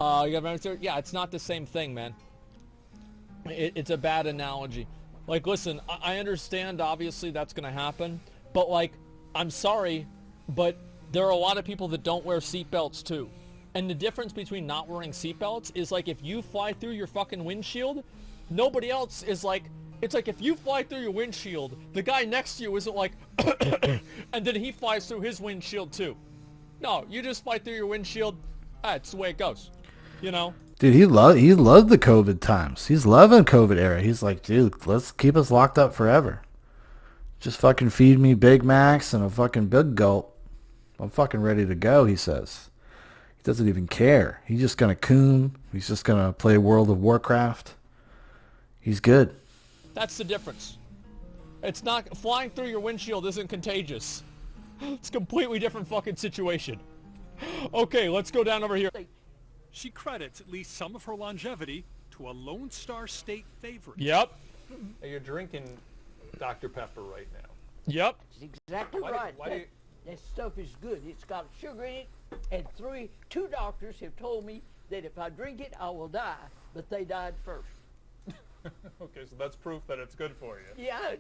You got yeah, it's not the same thing, man. It's a bad analogy. Like, listen, I understand. Obviously, that's gonna happen. But like, I'm sorry, but there are a lot of people that don't wear seatbelts too. And the difference between not wearing seatbelts is, like, if you fly through your fucking windshield, nobody else is like, it's like if you fly through your windshield, the guy next to you isn't like, and then he flies through his windshield too. No, you just fly through your windshield. That's the way it goes, you know? Dude, he loved the COVID times. He's loving COVID era. He's like, dude, let's keep us locked up forever. Just fucking feed me Big Macs and a fucking big gulp. I'm fucking ready to go, he says. He doesn't even care. He's just going to coom. He's just going to play World of Warcraft. He's good. That's the difference. It's not, flying through your windshield isn't contagious. It's a completely different fucking situation. Okay, let's go down over here. She credits at least some of her longevity to a Lone Star State favorite. Yep. You're drinking Dr. Pepper right now. Yep. That's exactly right. That stuff is good. It's got sugar in it, and two doctors have told me that if I drink it, I will die, but they died first. Okay, so that's proof that it's good for you. Yeah.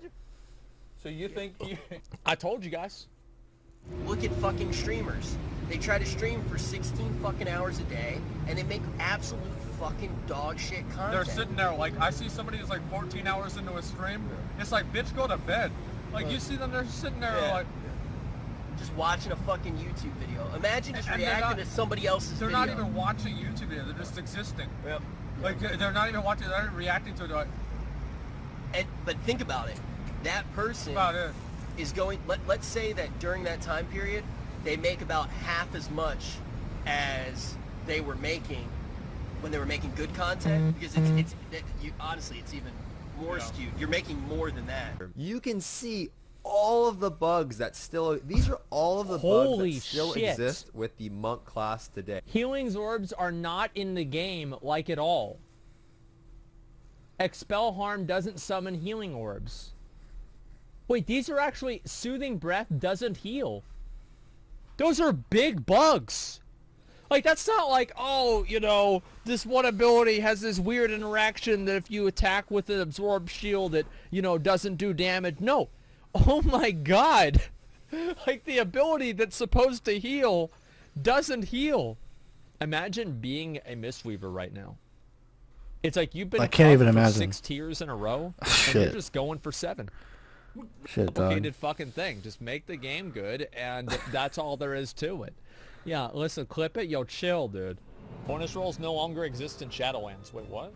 So you think you... I told you guys. Look at fucking streamers. They try to stream for 16 fucking hours a day, and they make absolute fucking dog shit content. They're sitting there like, I see somebody who's like 14 hours into a stream. It's like, bitch, go to bed. Like, you see them, they're sitting there like... Just watching a fucking YouTube video. Imagine just reacting to somebody else's video. They're not even watching YouTube video. They're just existing. Yep. Like, they're not even watching, they're not reacting to it. Like, but think about it. That person is going, let's say that during that time period, they make about half as much as they were making when they were making good content, because honestly, it's even more skewed. You're making more than that. You can see all of the bugs that still, these are all of the Holy bugs that still shit. exist with the monk class today. Healing's orbs are not in the game like at all. Expel Harm doesn't summon healing orbs. Wait, these are actually Soothing Breath doesn't heal. Those are big bugs. Like, that's not like, oh, you know, this one ability has this weird interaction that if you attack with an absorb shield, it, you know, doesn't do damage. No. Oh my god. Like, the ability that's supposed to heal doesn't heal. Imagine being a Mistweaver right now. It's like you've been I can't even for imagine. 6 tiers in a row, and Shit. you're just going for 7. Shit, dog. Complicated fucking thing. Just make the game good, and that's all there is to it. Yeah, listen, clip it. Yo, chill, dude. Bonus rolls no longer exist in Shadowlands. Wait, what?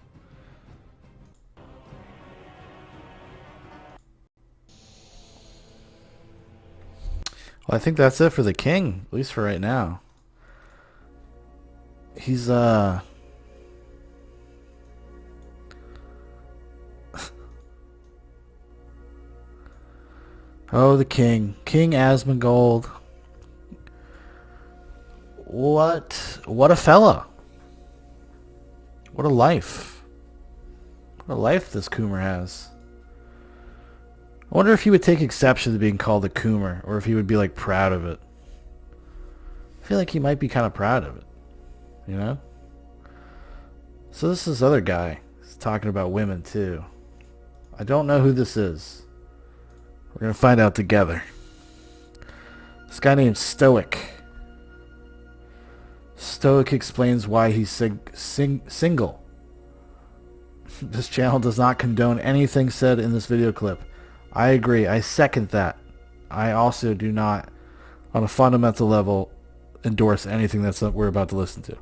Well, I think that's it for the king, at least for right now. He's oh, the king. King Asmongold. What a fella. What a life. What a life this Coomer has. I wonder if he would take exception to being called a Coomer, or if he would be, like, proud of it. I feel like he might be kind of proud of it. You know? So this is this other guy. He's talking about women, too. I don't know who this is. We're going to find out together. This guy named Stoic. Stoic explains why he's single. This channel does not condone anything said in this video clip. I agree. I second that. I also do not, on a fundamental level, endorse anything that we're about to listen to.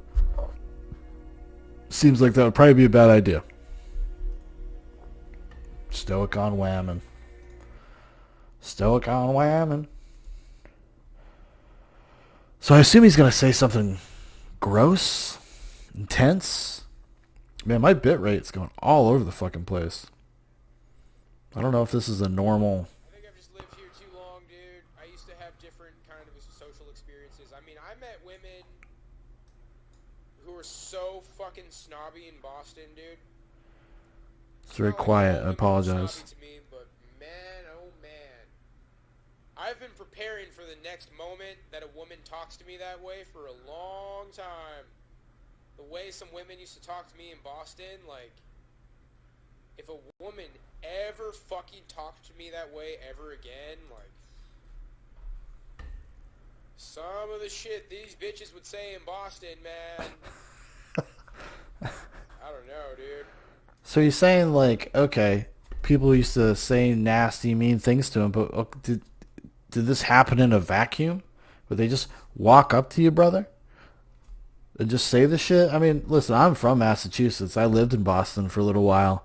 Seems like that would probably be a bad idea. Stoic on whammon. Stoic on whammon. So I assume he's going to say something gross, intense. Man, my bit rate's going all over the fucking place. I don't know if this is a normal... I think I've just lived here too long, dude. I used to have different kind of social experiences. I mean, I met women who were so fucking snobby in Boston, dude. It's very quiet. I apologize. To me, but man, oh man. I've been preparing for the next moment that a woman talks to me that way for a long time. The way some women used to talk to me in Boston, like, if a woman ever fucking talked to me that way ever again, like, some of the shit these bitches would say in Boston, man. I don't know, dude. So you're saying, like, okay, people used to say nasty, mean things to him, but did this happen in a vacuum? Would they just walk up to you, brother? And just say the shit? I mean, listen, I'm from Massachusetts. I lived in Boston for a little while.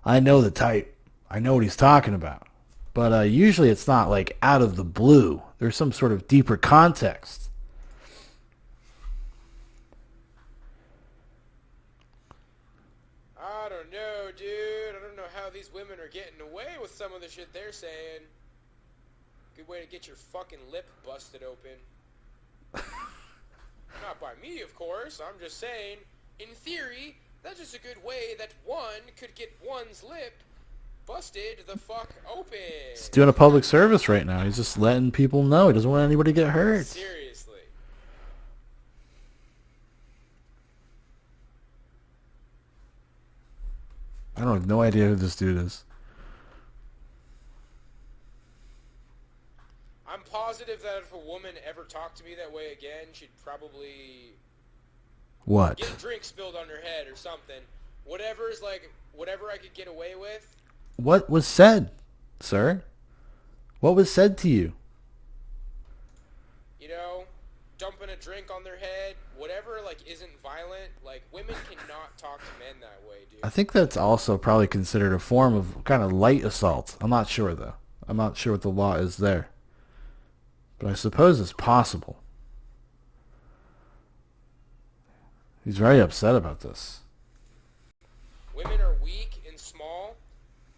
I know the type. I know what he's talking about. But usually it's not, like, out of the blue. There's some sort of deeper context. I don't know, dude. I don't know how these women are getting away with some of the shit they're saying. Good way to get your fucking lip busted open. Not by me, of course. I'm just saying, in theory, that's just a good way that one could get one's lip busted the fuck open. He's doing a public service right now. He's just letting people know. He doesn't want anybody to get hurt. Seriously. I don't have no idea who this dude is. I'm positive that if a woman ever talked to me that way again, she'd probably What? get a drink spilled on her head or something. Whatever's like, whatever I could get away with. What was said, sir? What was said to you? You know, dumping a drink on their head, whatever, like, isn't violent. Like, women cannot talk to men that way, dude. I think that's also probably considered a form of kind of light assault. I'm not sure, though. I'm not sure what the law is there. But I suppose it's possible. He's very upset about this. Women are weak and small,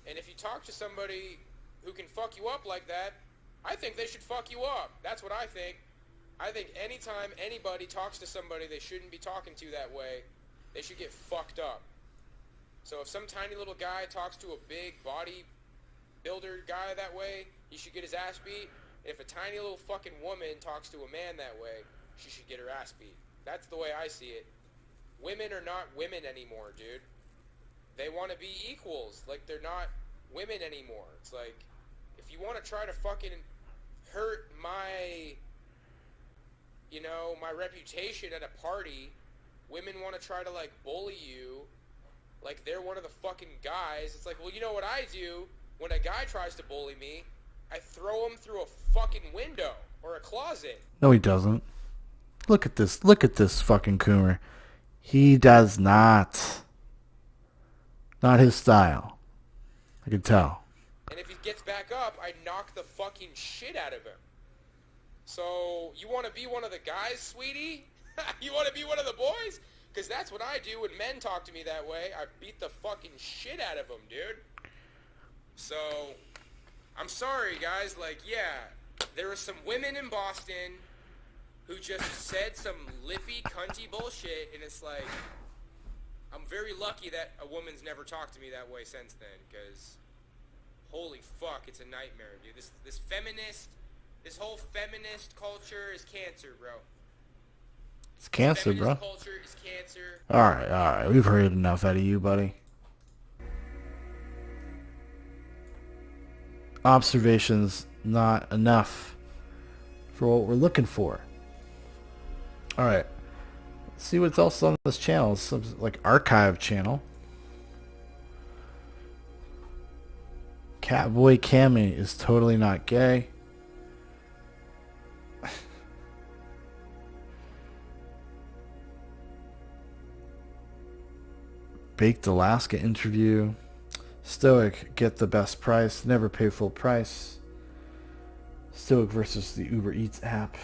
and if you talk to somebody who can fuck you up like that, I think they should fuck you up. That's what I think. I think anytime anybody talks to somebody they shouldn't be talking to that way, they should get fucked up. So if some tiny little guy talks to a big body builder guy that way, he should get his ass beat. If a tiny little fucking woman talks to a man that way, she should get her ass beat. That's the way I see it. Women are not women anymore, dude. They want to be equals. Like, they're not women anymore. It's like, if you want to try to fucking hurt my, you know, my reputation at a party, women want to try to, like, bully you like they're one of the fucking guys. It's like, well, you know what I do when a guy tries to bully me? I throw him through a fucking window or a closet. No, he doesn't. Look at this. Look at this fucking Coomer. He does not. Not his style. I can tell. And if he gets back up, I knock the fucking shit out of him. So, you want to be one of the guys, sweetie? You want to be one of the boys? Because that's what I do when men talk to me that way. I beat the fucking shit out of them, dude. So, I'm sorry, guys. Like, yeah, there were some women in Boston who just said some lippy, cunty bullshit, and it's like, I'm very lucky that a woman's never talked to me that way since then, because holy fuck, it's a nightmare, dude. This whole feminist culture is cancer, bro. It's cancer, bro. Culture is cancer. Alright. We've heard enough out of you, buddy. Observations not enough for what we're looking for. Alright. Let's see what's else on this channel. It's some, like, archive channel. Catboy Cammy is totally not gay. Baked Alaska interview. Stoic, get the best price, never pay full price. Stoic versus the Uber Eats app.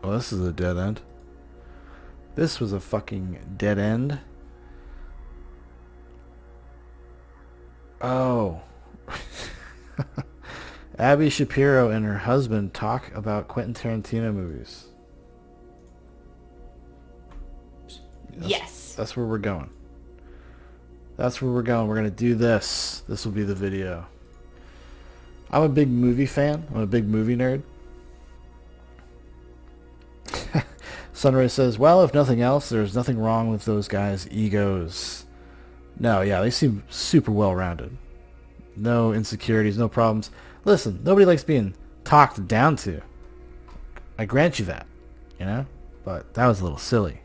Oh, this is a dead end. This was a fucking dead end. Oh. Abby Shapiro and her husband talk about Quentin Tarantino movies. Yes. That's where we're going. That's where we're going. We're going to do this. This will be the video. I'm a big movie fan. I'm a big movie nerd. Sunray says, well, if nothing else, there's nothing wrong with those guys' egos. No, yeah, they seem super well-rounded. No insecurities, no problems. Listen, nobody likes being talked down to. I grant you that, you know? But that was a little silly.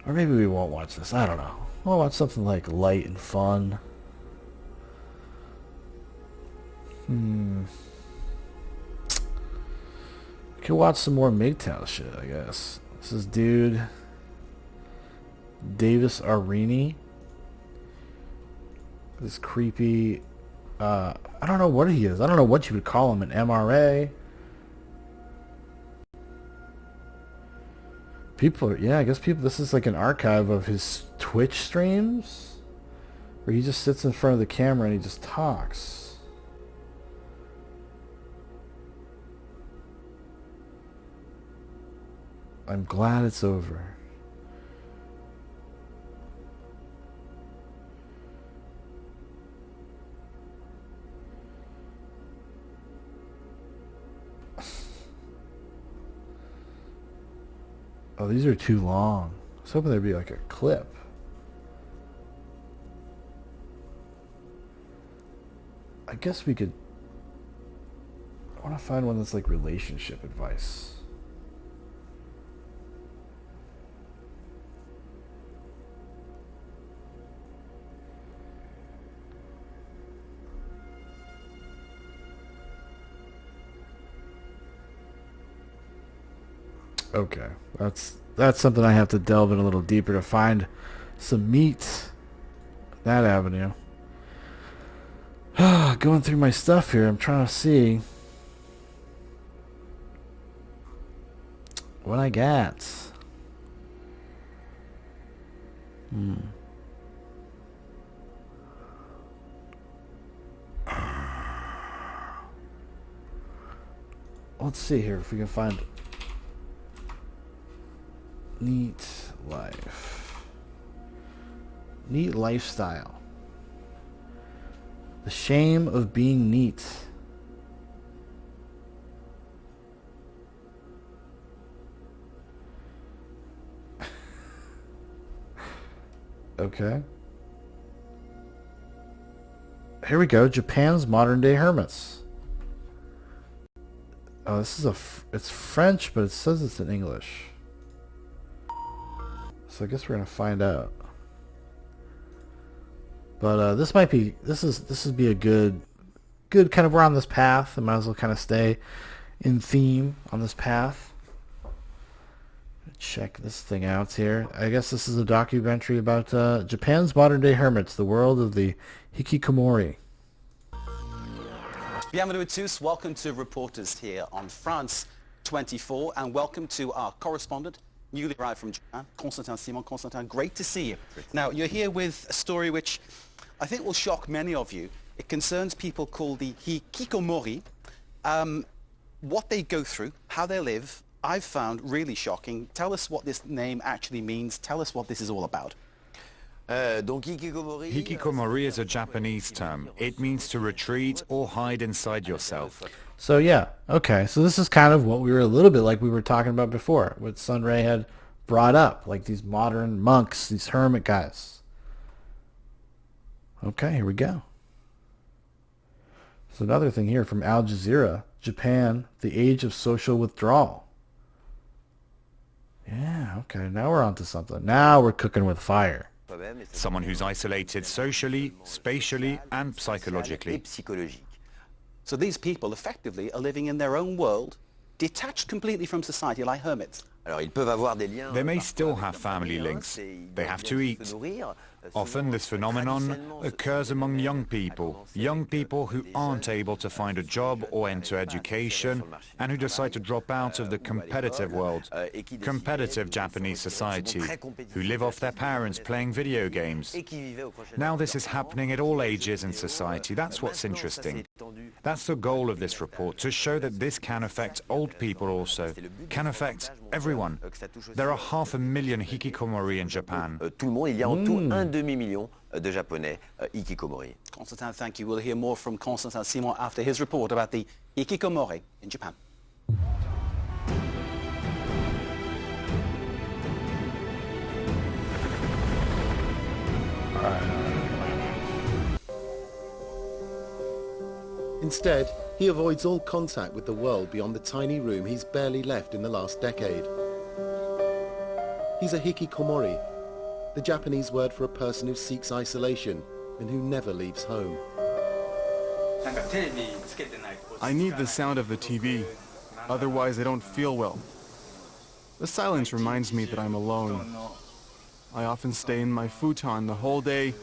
Or maybe we won't watch this. I don't know. We'll watch something like light and fun. We could watch some more MGTOW shit, I guess. This is dude Davis Arini. This creepy I don't know what he is. I don't know what you would call him, an MRA. People are, yeah, I guess people, this is like an archive of his Twitch streams where he just sits in front of the camera and he just talks. I'm glad it's over. Oh, these are too long. I was hoping there'd be like a clip. I guess we could... I want to find one that's like relationship advice. Okay, that's something I have to delve in a little deeper to find some meat. That avenue. Going through my stuff here, I'm trying to see what I got. Let's see here if we can find neat life. Neat lifestyle. The shame of being neat. Okay. Here we go. Japan's modern day hermits. Oh, this is it's French, but it says it's in English. So I guess we're gonna find out. But this might be this would be a good kind of, we're on this path. I might as well kind of stay in theme on this path. Check this thing out here. I guess this is a documentary about Japan's modern day hermits, the world of the hikikomori. Bienvenue à tous. Welcome to Reporters here on France 24, and welcome to our correspondent, newly arrived from Japan, Constantin Simon. Constantin, great to see you. Now, you're here with a story which I think will shock many of you. It concerns people called the hikikomori, what they go through, how they live. I've found really shocking. Tell us what this name actually means. Tell us what this is all about. Hikikomori is a Japanese term. It means to retreat or hide inside yourself. So yeah, okay. So this is kind of what we were a little bit like we were talking about before, what Sunray had brought up, like these modern monks, these hermit guys. Okay, here we go. So another thing here from Al Jazeera, Japan, the age of social withdrawal. Yeah, okay, now we're onto something. Now we're cooking with fire. Someone who's isolated socially, spatially, and psychologically. So these people effectively are living in their own world, detached completely from society, like hermits. They may still have family links. They have to eat. Often this phenomenon occurs among young people who aren't able to find a job or enter education, and who decide to drop out of the competitive world, competitive Japanese society, who live off their parents playing video games. Now this is happening at all ages in society. That's what's interesting. That's the goal of this report, to show that this can affect old people also, can affect everyone. There are 500,000 hikikomori in Japan. De Japonais hikikomori. Constantin, thank you. We'll hear more from Constantin Simon after his report about the hikikomori in Japan. Instead, he avoids all contact with the world beyond the tiny room he's barely left in the last decade. He's a hikikomori, the Japanese word for a person who seeks isolation and who never leaves home. I need the sound of the TV, otherwise I don't feel well. The silence reminds me that I'm alone. I often stay in my futon the whole day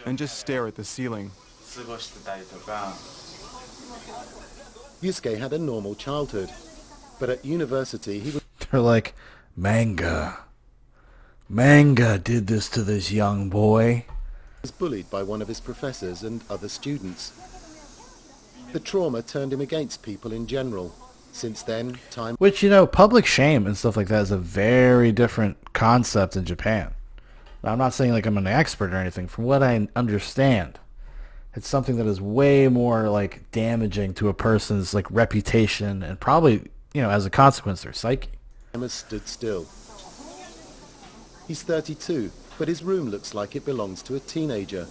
and just stare at the ceiling. Yusuke had a normal childhood, but at university he was... They're like, manga. Manga did this to this young boy. Was bullied by one of his professors and other students. The trauma turned him against people in general. Since then, time... Which, you know, public shame and stuff like that is a very different concept in Japan. Now, I'm not saying like I'm an expert or anything. From what I understand, it's something that is way more like damaging to a person's like reputation and probably, you know, as a consequence, their psyche. Emma stood still. He's 32, but his room looks like it belongs to a teenager.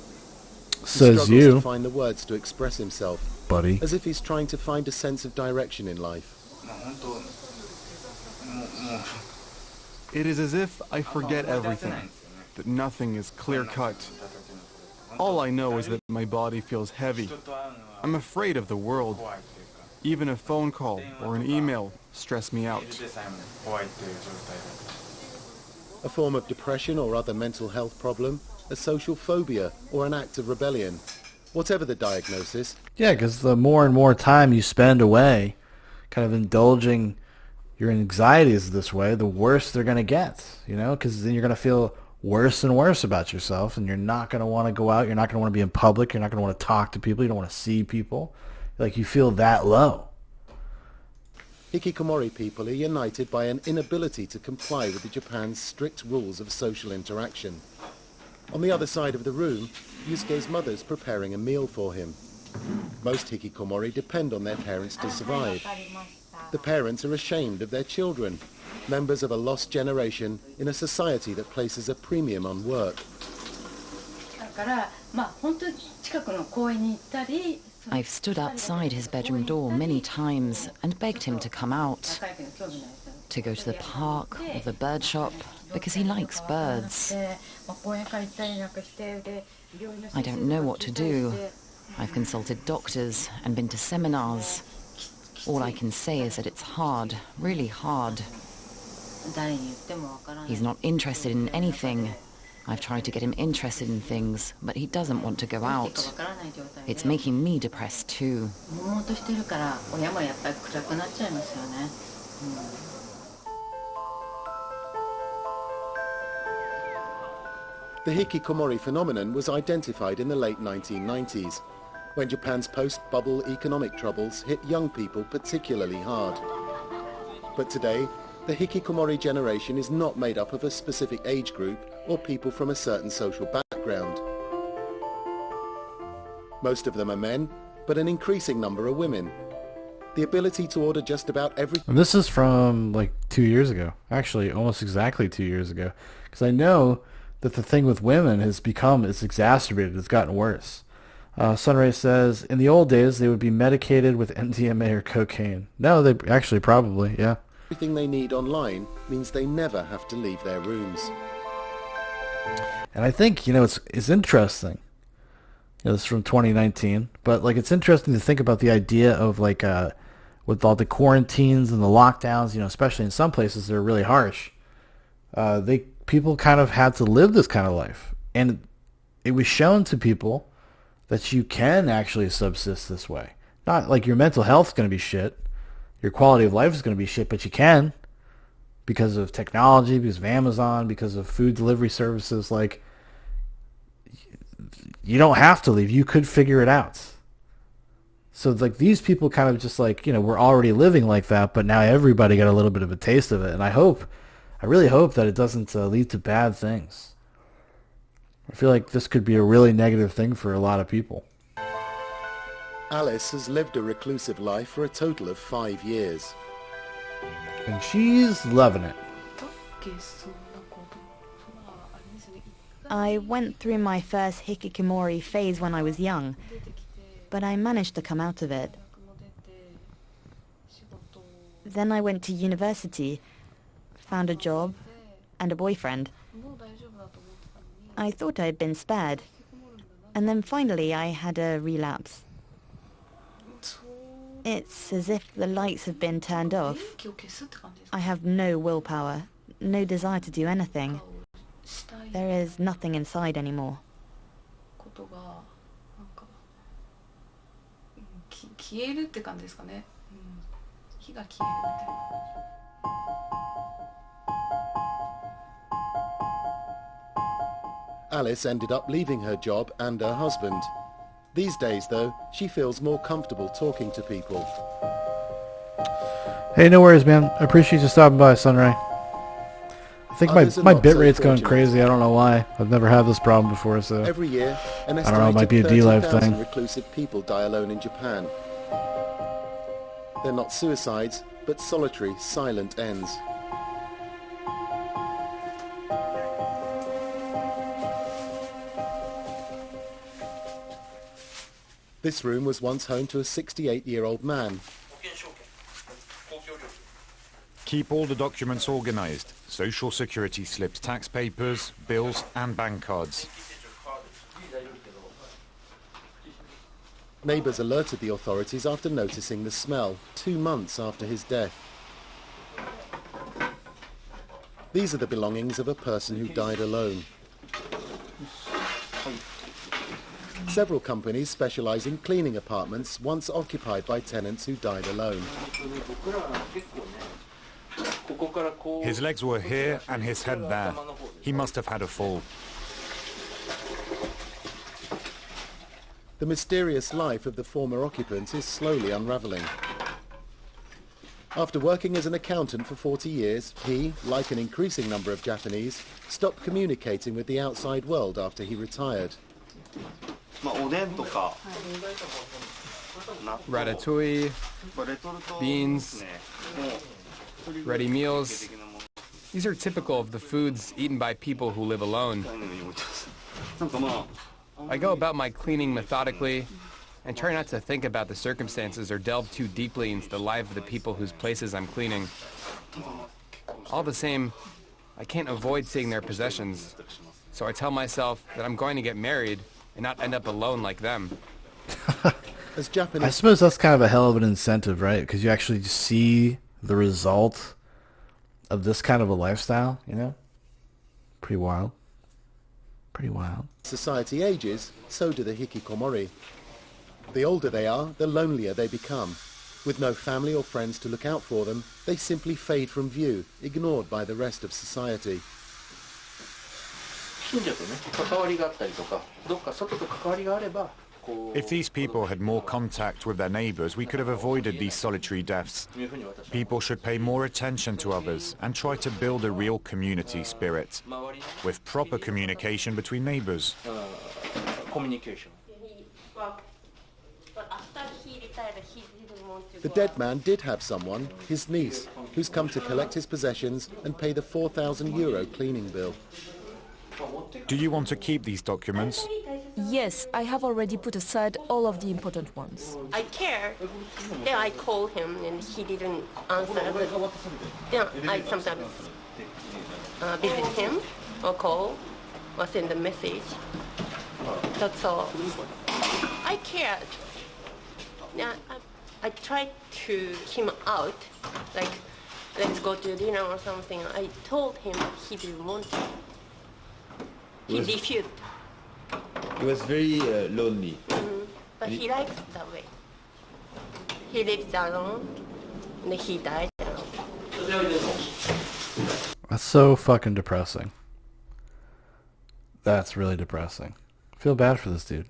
Says he you. To find the words to express himself, buddy. As if he's trying to find a sense of direction in life. It is as if I forget everything, that nothing is clear-cut. All I know is that my body feels heavy. I'm afraid of the world. Even a phone call or an email stress me out. A form of depression or other mental health problem, a social phobia, or an act of rebellion. Whatever the diagnosis. Yeah, because the more and more time you spend away kind of indulging your anxieties this way, the worse they're going to get, you know, because then you're going to feel worse and worse about yourself, and you're not going to want to go out, you're not going to want to be in public, you're not going to want to talk to people, you don't want to see people. Like, you feel that low. Hikikomori people are united by an inability to comply with the Japan's strict rules of social interaction. On the other side of the room, Yusuke's mother's preparing a meal for him. Most hikikomori depend on their parents to survive. The parents are ashamed of their children, members of a lost generation in a society that places a premium on work. I've stood outside his bedroom door many times and begged him to come out, to go to the park or the bird shop, because he likes birds. I don't know what to do. I've consulted doctors and been to seminars. All I can say is that it's hard, really hard. He's not interested in anything. I've tried to get him interested in things, but he doesn't want to go out. It's making me depressed too. The hikikomori phenomenon was identified in the late 1990s, when Japan's post-bubble economic troubles hit young people particularly hard. But today, the hikikomori generation is not made up of a specific age group or people from a certain social background. Most of them are men, but an increasing number are women. The ability to order just about everything... And this is from like 2 years ago. Actually, almost exactly 2 years ago. Because I know that the thing with women has become, it's exacerbated, it's gotten worse. Sunray says, in the old days, they would be medicated with MDMA or cocaine. No, they actually probably, yeah. Everything they need online means they never have to leave their rooms. And I think, you know, it's interesting. You know, this is from 2019, but like it's interesting to think about the idea of like with all the quarantines and the lockdowns, you know, especially in some places they're really harsh. People kind of had to live this kind of life, and it was shown to people that you can actually subsist this way. Not like your mental health is going to be shit, your quality of life is going to be shit, but you can, because of technology, because of Amazon, because of food delivery services. Like, you don't have to leave. You could figure it out. So like these people kind of just like, you know, we're already living like that, but now everybody got a little bit of a taste of it. And I really hope that it doesn't lead to bad things. I feel like this could be a really negative thing for a lot of people. Alice has lived a reclusive life for a total of 5 years. And she's loving it. I went through my first hikikomori phase when I was young, but I managed to come out of it. Then I went to university, found a job, and a boyfriend. I thought I had been spared, and then finally I had a relapse. It's as if the lights have been turned off. I have no willpower, no desire to do anything. There is nothing inside anymore. Alice ended up leaving her job and her husband. These days, though, she feels more comfortable talking to people. Hey, no worries, man. I appreciate you stopping by, Sunray. I think my bit rate's going crazy. I don't know why. I've never had this problem before, so every year, an I don't know. It might be a D-Live thing. Reclusive people die alone in Japan. They're not suicides, but solitary, silent ends. This room was once home to a 68-year-old man. Keep all the documents organized. Social security slips, tax papers, bills, and bank cards. Neighbours alerted the authorities after noticing the smell 2 months after his death. These are the belongings of a person who died alone. Several companies specialise in cleaning apartments once occupied by tenants who died alone. His legs were here and his head there. He must have had a fall. The mysterious life of the former occupant is slowly unravelling. After working as an accountant for 40 years, he, like an increasing number of Japanese, stopped communicating with the outside world after he retired. Ratatouille, beans, ready meals. These are typical of the foods eaten by people who live alone. I go about my cleaning methodically and try not to think about the circumstances or delve too deeply into the life of the people whose places I'm cleaning. All the same, I can't avoid seeing their possessions, so I tell myself that I'm going to get married and not end up alone like them. I suppose that's kind of a hell of an incentive, right? Because you actually see the result of this kind of a lifestyle, you know? Pretty wild. Pretty wild. Society ages, so do the hikikomori. The older they are, the lonelier they become. With no family or friends to look out for them, they simply fade from view, ignored by the rest of society. If these people had more contact with their neighbours, we could have avoided these solitary deaths. People should pay more attention to others and try to build a real community spirit, with proper communication between neighbours. The dead man did have someone, his niece, who's come to collect his possessions and pay the €4,000 cleaning bill. Do you want to keep these documents? Yes, I have already put aside all of the important ones. I care. Then I called him and he didn't answer. Then I sometimes visit him or call or send a message. That's all. I cared. Yeah, I tried to him out, like let's go to dinner or something. I told him he didn't want to. He refused. He was very lonely. But he likes that way. He lives alone, and he died alone. That's so fucking depressing. That's really depressing. I feel bad for this dude.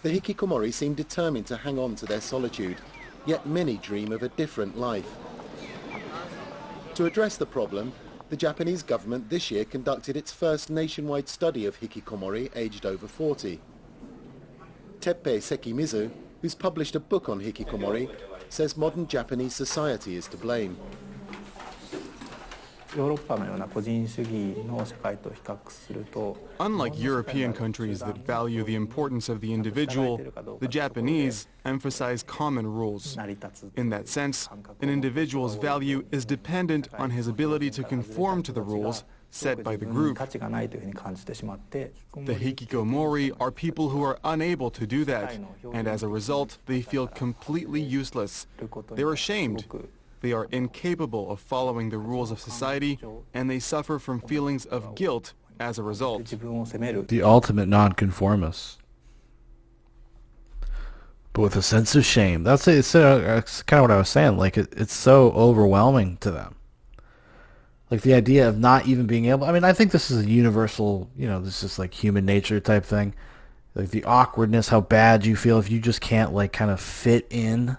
The hikikomori seem determined to hang on to their solitude, yet many dream of a different life. To address the problem, the Japanese government this year conducted its first nationwide study of hikikomori aged over 40. Teppei Sekimizu, who's published a book on hikikomori, says modern Japanese society is to blame. Unlike European countries that value the importance of the individual, the Japanese emphasize common rules. In that sense, an individual's value is dependent on his ability to conform to the rules set by the group. The hikikomori are people who are unable to do that, and as a result, they feel completely useless. They're ashamed. They are incapable of following the rules of society, and they suffer from feelings of guilt as a result. The ultimate nonconformist. But with a sense of shame. That's kind of what I was saying. Like, it's so overwhelming to them. Like, the idea of not even being able... I mean, I think this is a universal, this is like human nature type thing. Like, the awkwardness, how bad you feel if you just can't, like, kind of fit in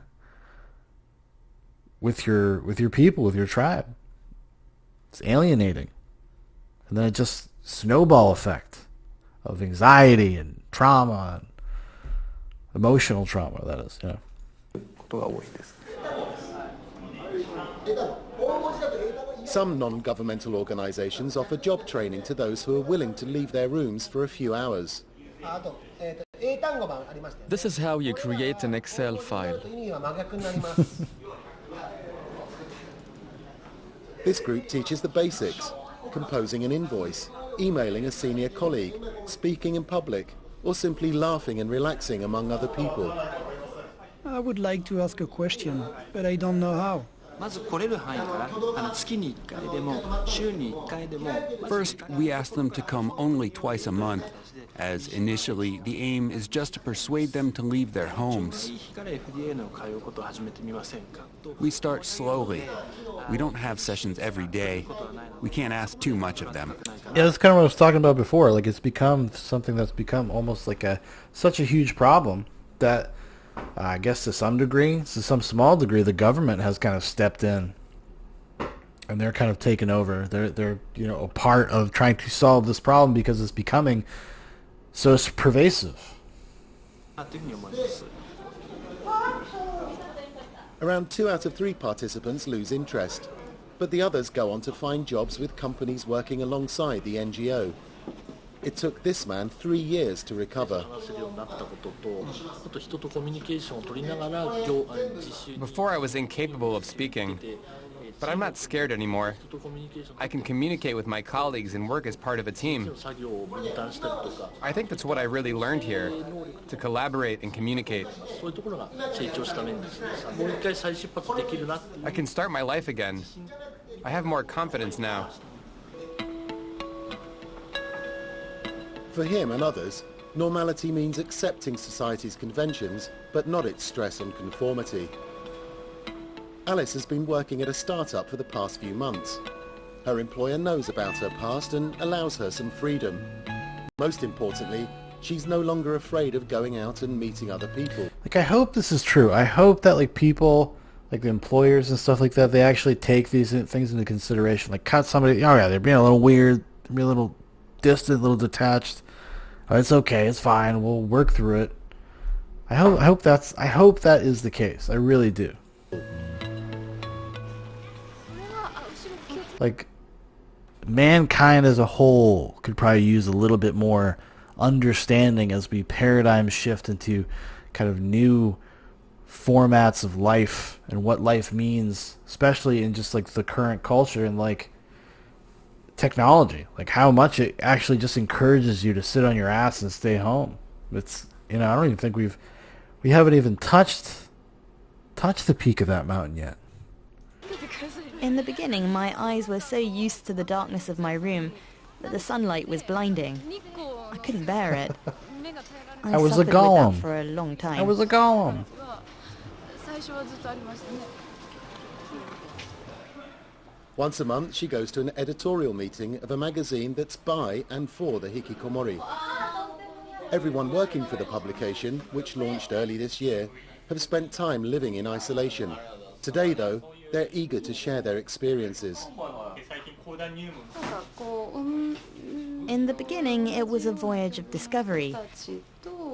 with your people, with your tribe. It's alienating. And then it just snowball effect of anxiety and trauma and emotional trauma, that is, Some non-governmental organizations offer job training to those who are willing to leave their rooms for a few hours. This is how you create an Excel file. This group teaches the basics: composing an invoice, emailing a senior colleague, speaking in public, or simply laughing and relaxing among other people. I would like to ask a question, but I don't know how. First, we ask them to come only twice a month, as initially the aim is just to persuade them to leave their homes. We start slowly. We don't have sessions every day. We can't ask too much of them. Yeah, that's kind of what I was talking about before. Like, it's become something that's become almost like such a huge problem that I guess to some degree, to some small degree, the government has kind of stepped in, and they're kind of taken over. They're a part of trying to solve this problem because it's becoming so pervasive. Around 2 out of 3 participants lose interest, but the others go on to find jobs with companies working alongside the NGO. It took this man 3 years to recover. Before I was incapable of speaking, but I'm not scared anymore. I can communicate with my colleagues and work as part of a team. I think that's what I really learned here, to collaborate and communicate. I can start my life again. I have more confidence now. For him and others, normality means accepting society's conventions, but not its stress on conformity. Alice has been working at a startup for the past few months. Her employer knows about her past and allows her some freedom. Most importantly, she's no longer afraid of going out and meeting other people. Like, I hope this is true. I hope that, like, people, like the employers and stuff like that, they actually take these things into consideration. Like, cut somebody, oh yeah, they're being a little weird, they're being a little distant, a little detached. Oh, it's okay, it's fine, we'll work through it. I hope that is the case. I really do. Like, mankind as a whole could probably use a little bit more understanding as we paradigm shift into kind of new formats of life and what life means, especially in just like the current culture and like technology, like how much it actually just encourages you to sit on your ass and stay home. It's, I don't even think we haven't even touched the peak of that mountain yet. In the beginning, my eyes were so used to the darkness of my room that the sunlight was blinding. I couldn't bear it. I was a suffered with golem. that for a long time. I was a golem. Once a month, she goes to an editorial meeting of a magazine that's by and for the hikikomori. Everyone working for the publication, which launched early this year, have spent time living in isolation. Today, though, they're eager to share their experiences. In the beginning, it was a voyage of discovery.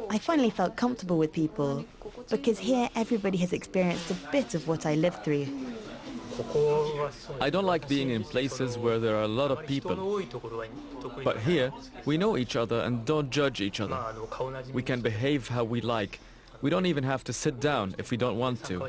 I finally felt comfortable with people, because here everybody has experienced a bit of what I lived through. I don't like being in places where there are a lot of people. But here, we know each other and don't judge each other. We can behave how we like. We don't even have to sit down if we don't want to.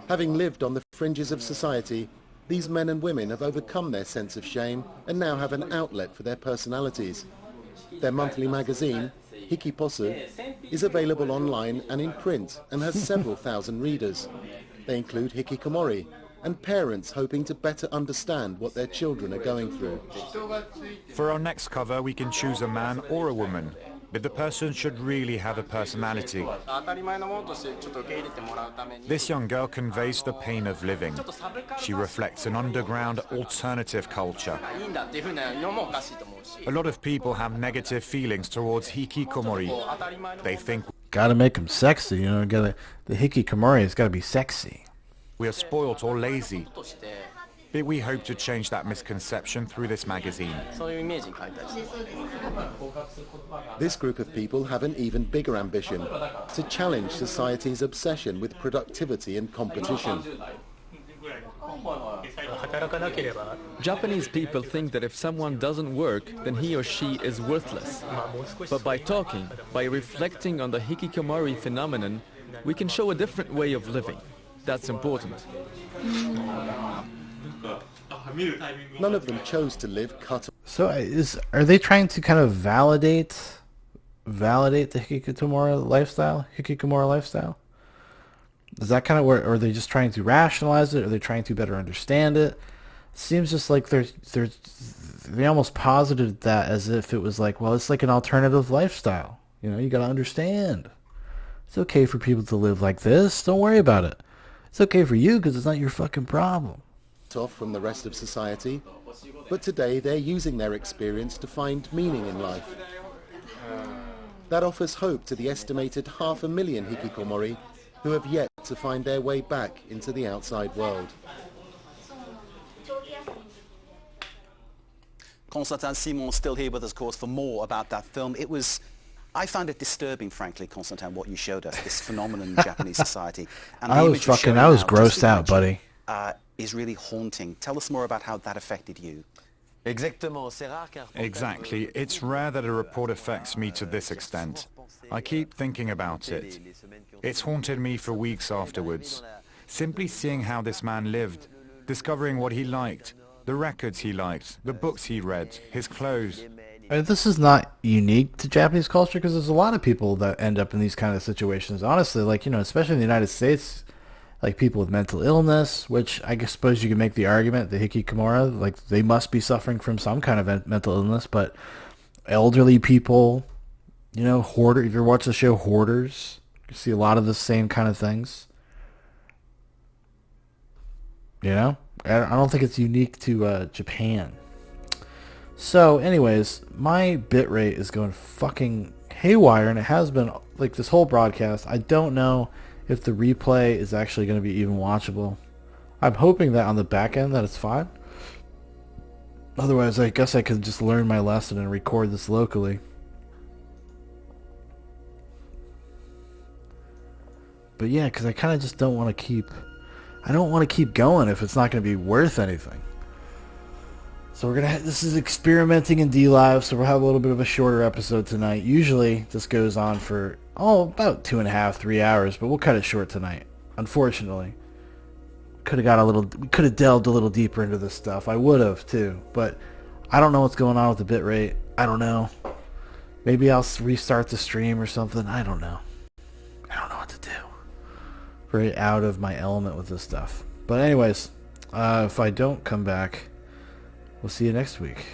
Having lived on the fringes of society, these men and women have overcome their sense of shame and now have an outlet for their personalities. Their monthly magazine, Hikiposu, is available online and in print and has several thousand readers. They include hikikomori and parents hoping to better understand what their children are going through. For our next cover, we can choose a man or a woman, but the person should really have a personality. This young girl conveys the pain of living. She reflects an underground alternative culture. A lot of people have negative feelings towards hikikomori. They think, gotta make them sexy, the hikikomori has gotta be sexy. We are spoilt or lazy. But we hope to change that misconception through this magazine. This group of people have an even bigger ambition, to challenge society's obsession with productivity and competition. Japanese people think that if someone doesn't work, then he or she is worthless. But by talking, by reflecting on the hikikomori phenomenon, we can show a different way of living. That's important. None of them chose to live cut. So are they trying to kind of validate the hikikomori lifestyle? Is that kind of where, or are they just trying to rationalize it? Are they trying to better understand it? Seems just like they almost posited that as if it was like, well, it's like an alternative lifestyle. You know, you got to understand. It's okay for people to live like this. Don't worry about it. It's okay for you because it's not your fucking problem. Off from the rest of society, but today they're using their experience to find meaning in life. That offers hope to the estimated 500,000 hikikomori who have yet to find their way back into the outside world. Constantin Simon still here with us, of course, for more about that film. I found it disturbing, frankly, Constantin, what you showed us, this phenomenon in Japanese society. And I was grossed out, buddy. Is really haunting. Tell us more about how that affected you. Exactly. It's rare that a report affects me to this extent. I keep thinking about it. It's haunted me for weeks afterwards. Simply seeing how this man lived, discovering what he liked, the records he liked, the books he read, his clothes. This is not unique to Japanese culture because there's a lot of people that end up in these kind of situations. Honestly, like, you know, especially in the United States, like people with mental illness, which I suppose you can make the argument, the hikikomori, like they must be suffering from some kind of mental illness, but elderly people, you know, hoarder. If you watch the show Hoarders, you see a lot of the same kind of things. You know, I don't think it's unique to Japan. So, anyways, my bitrate is going fucking haywire, and it has been like this whole broadcast. I don't know if the replay is actually going to be even watchable. I'm hoping that on the back end that it's fine. Otherwise, I guess I could just learn my lesson and record this locally. But yeah, because I kind of just don't want to keep... I don't want to keep going if it's not going to be worth anything. So we're going to... This is experimenting in D-Live, so we'll have a little bit of a shorter episode tonight. Usually, this goes on for... about 2.5, 3 hours, but we'll cut it short tonight. Unfortunately, we could have delved a little deeper into this stuff. I would have too, but I don't know what's going on with the bitrate. I don't know. Maybe I'll restart the stream or something. I don't know. I don't know what to do. Very out of my element with this stuff. But anyways, if I don't come back, we'll see you next week.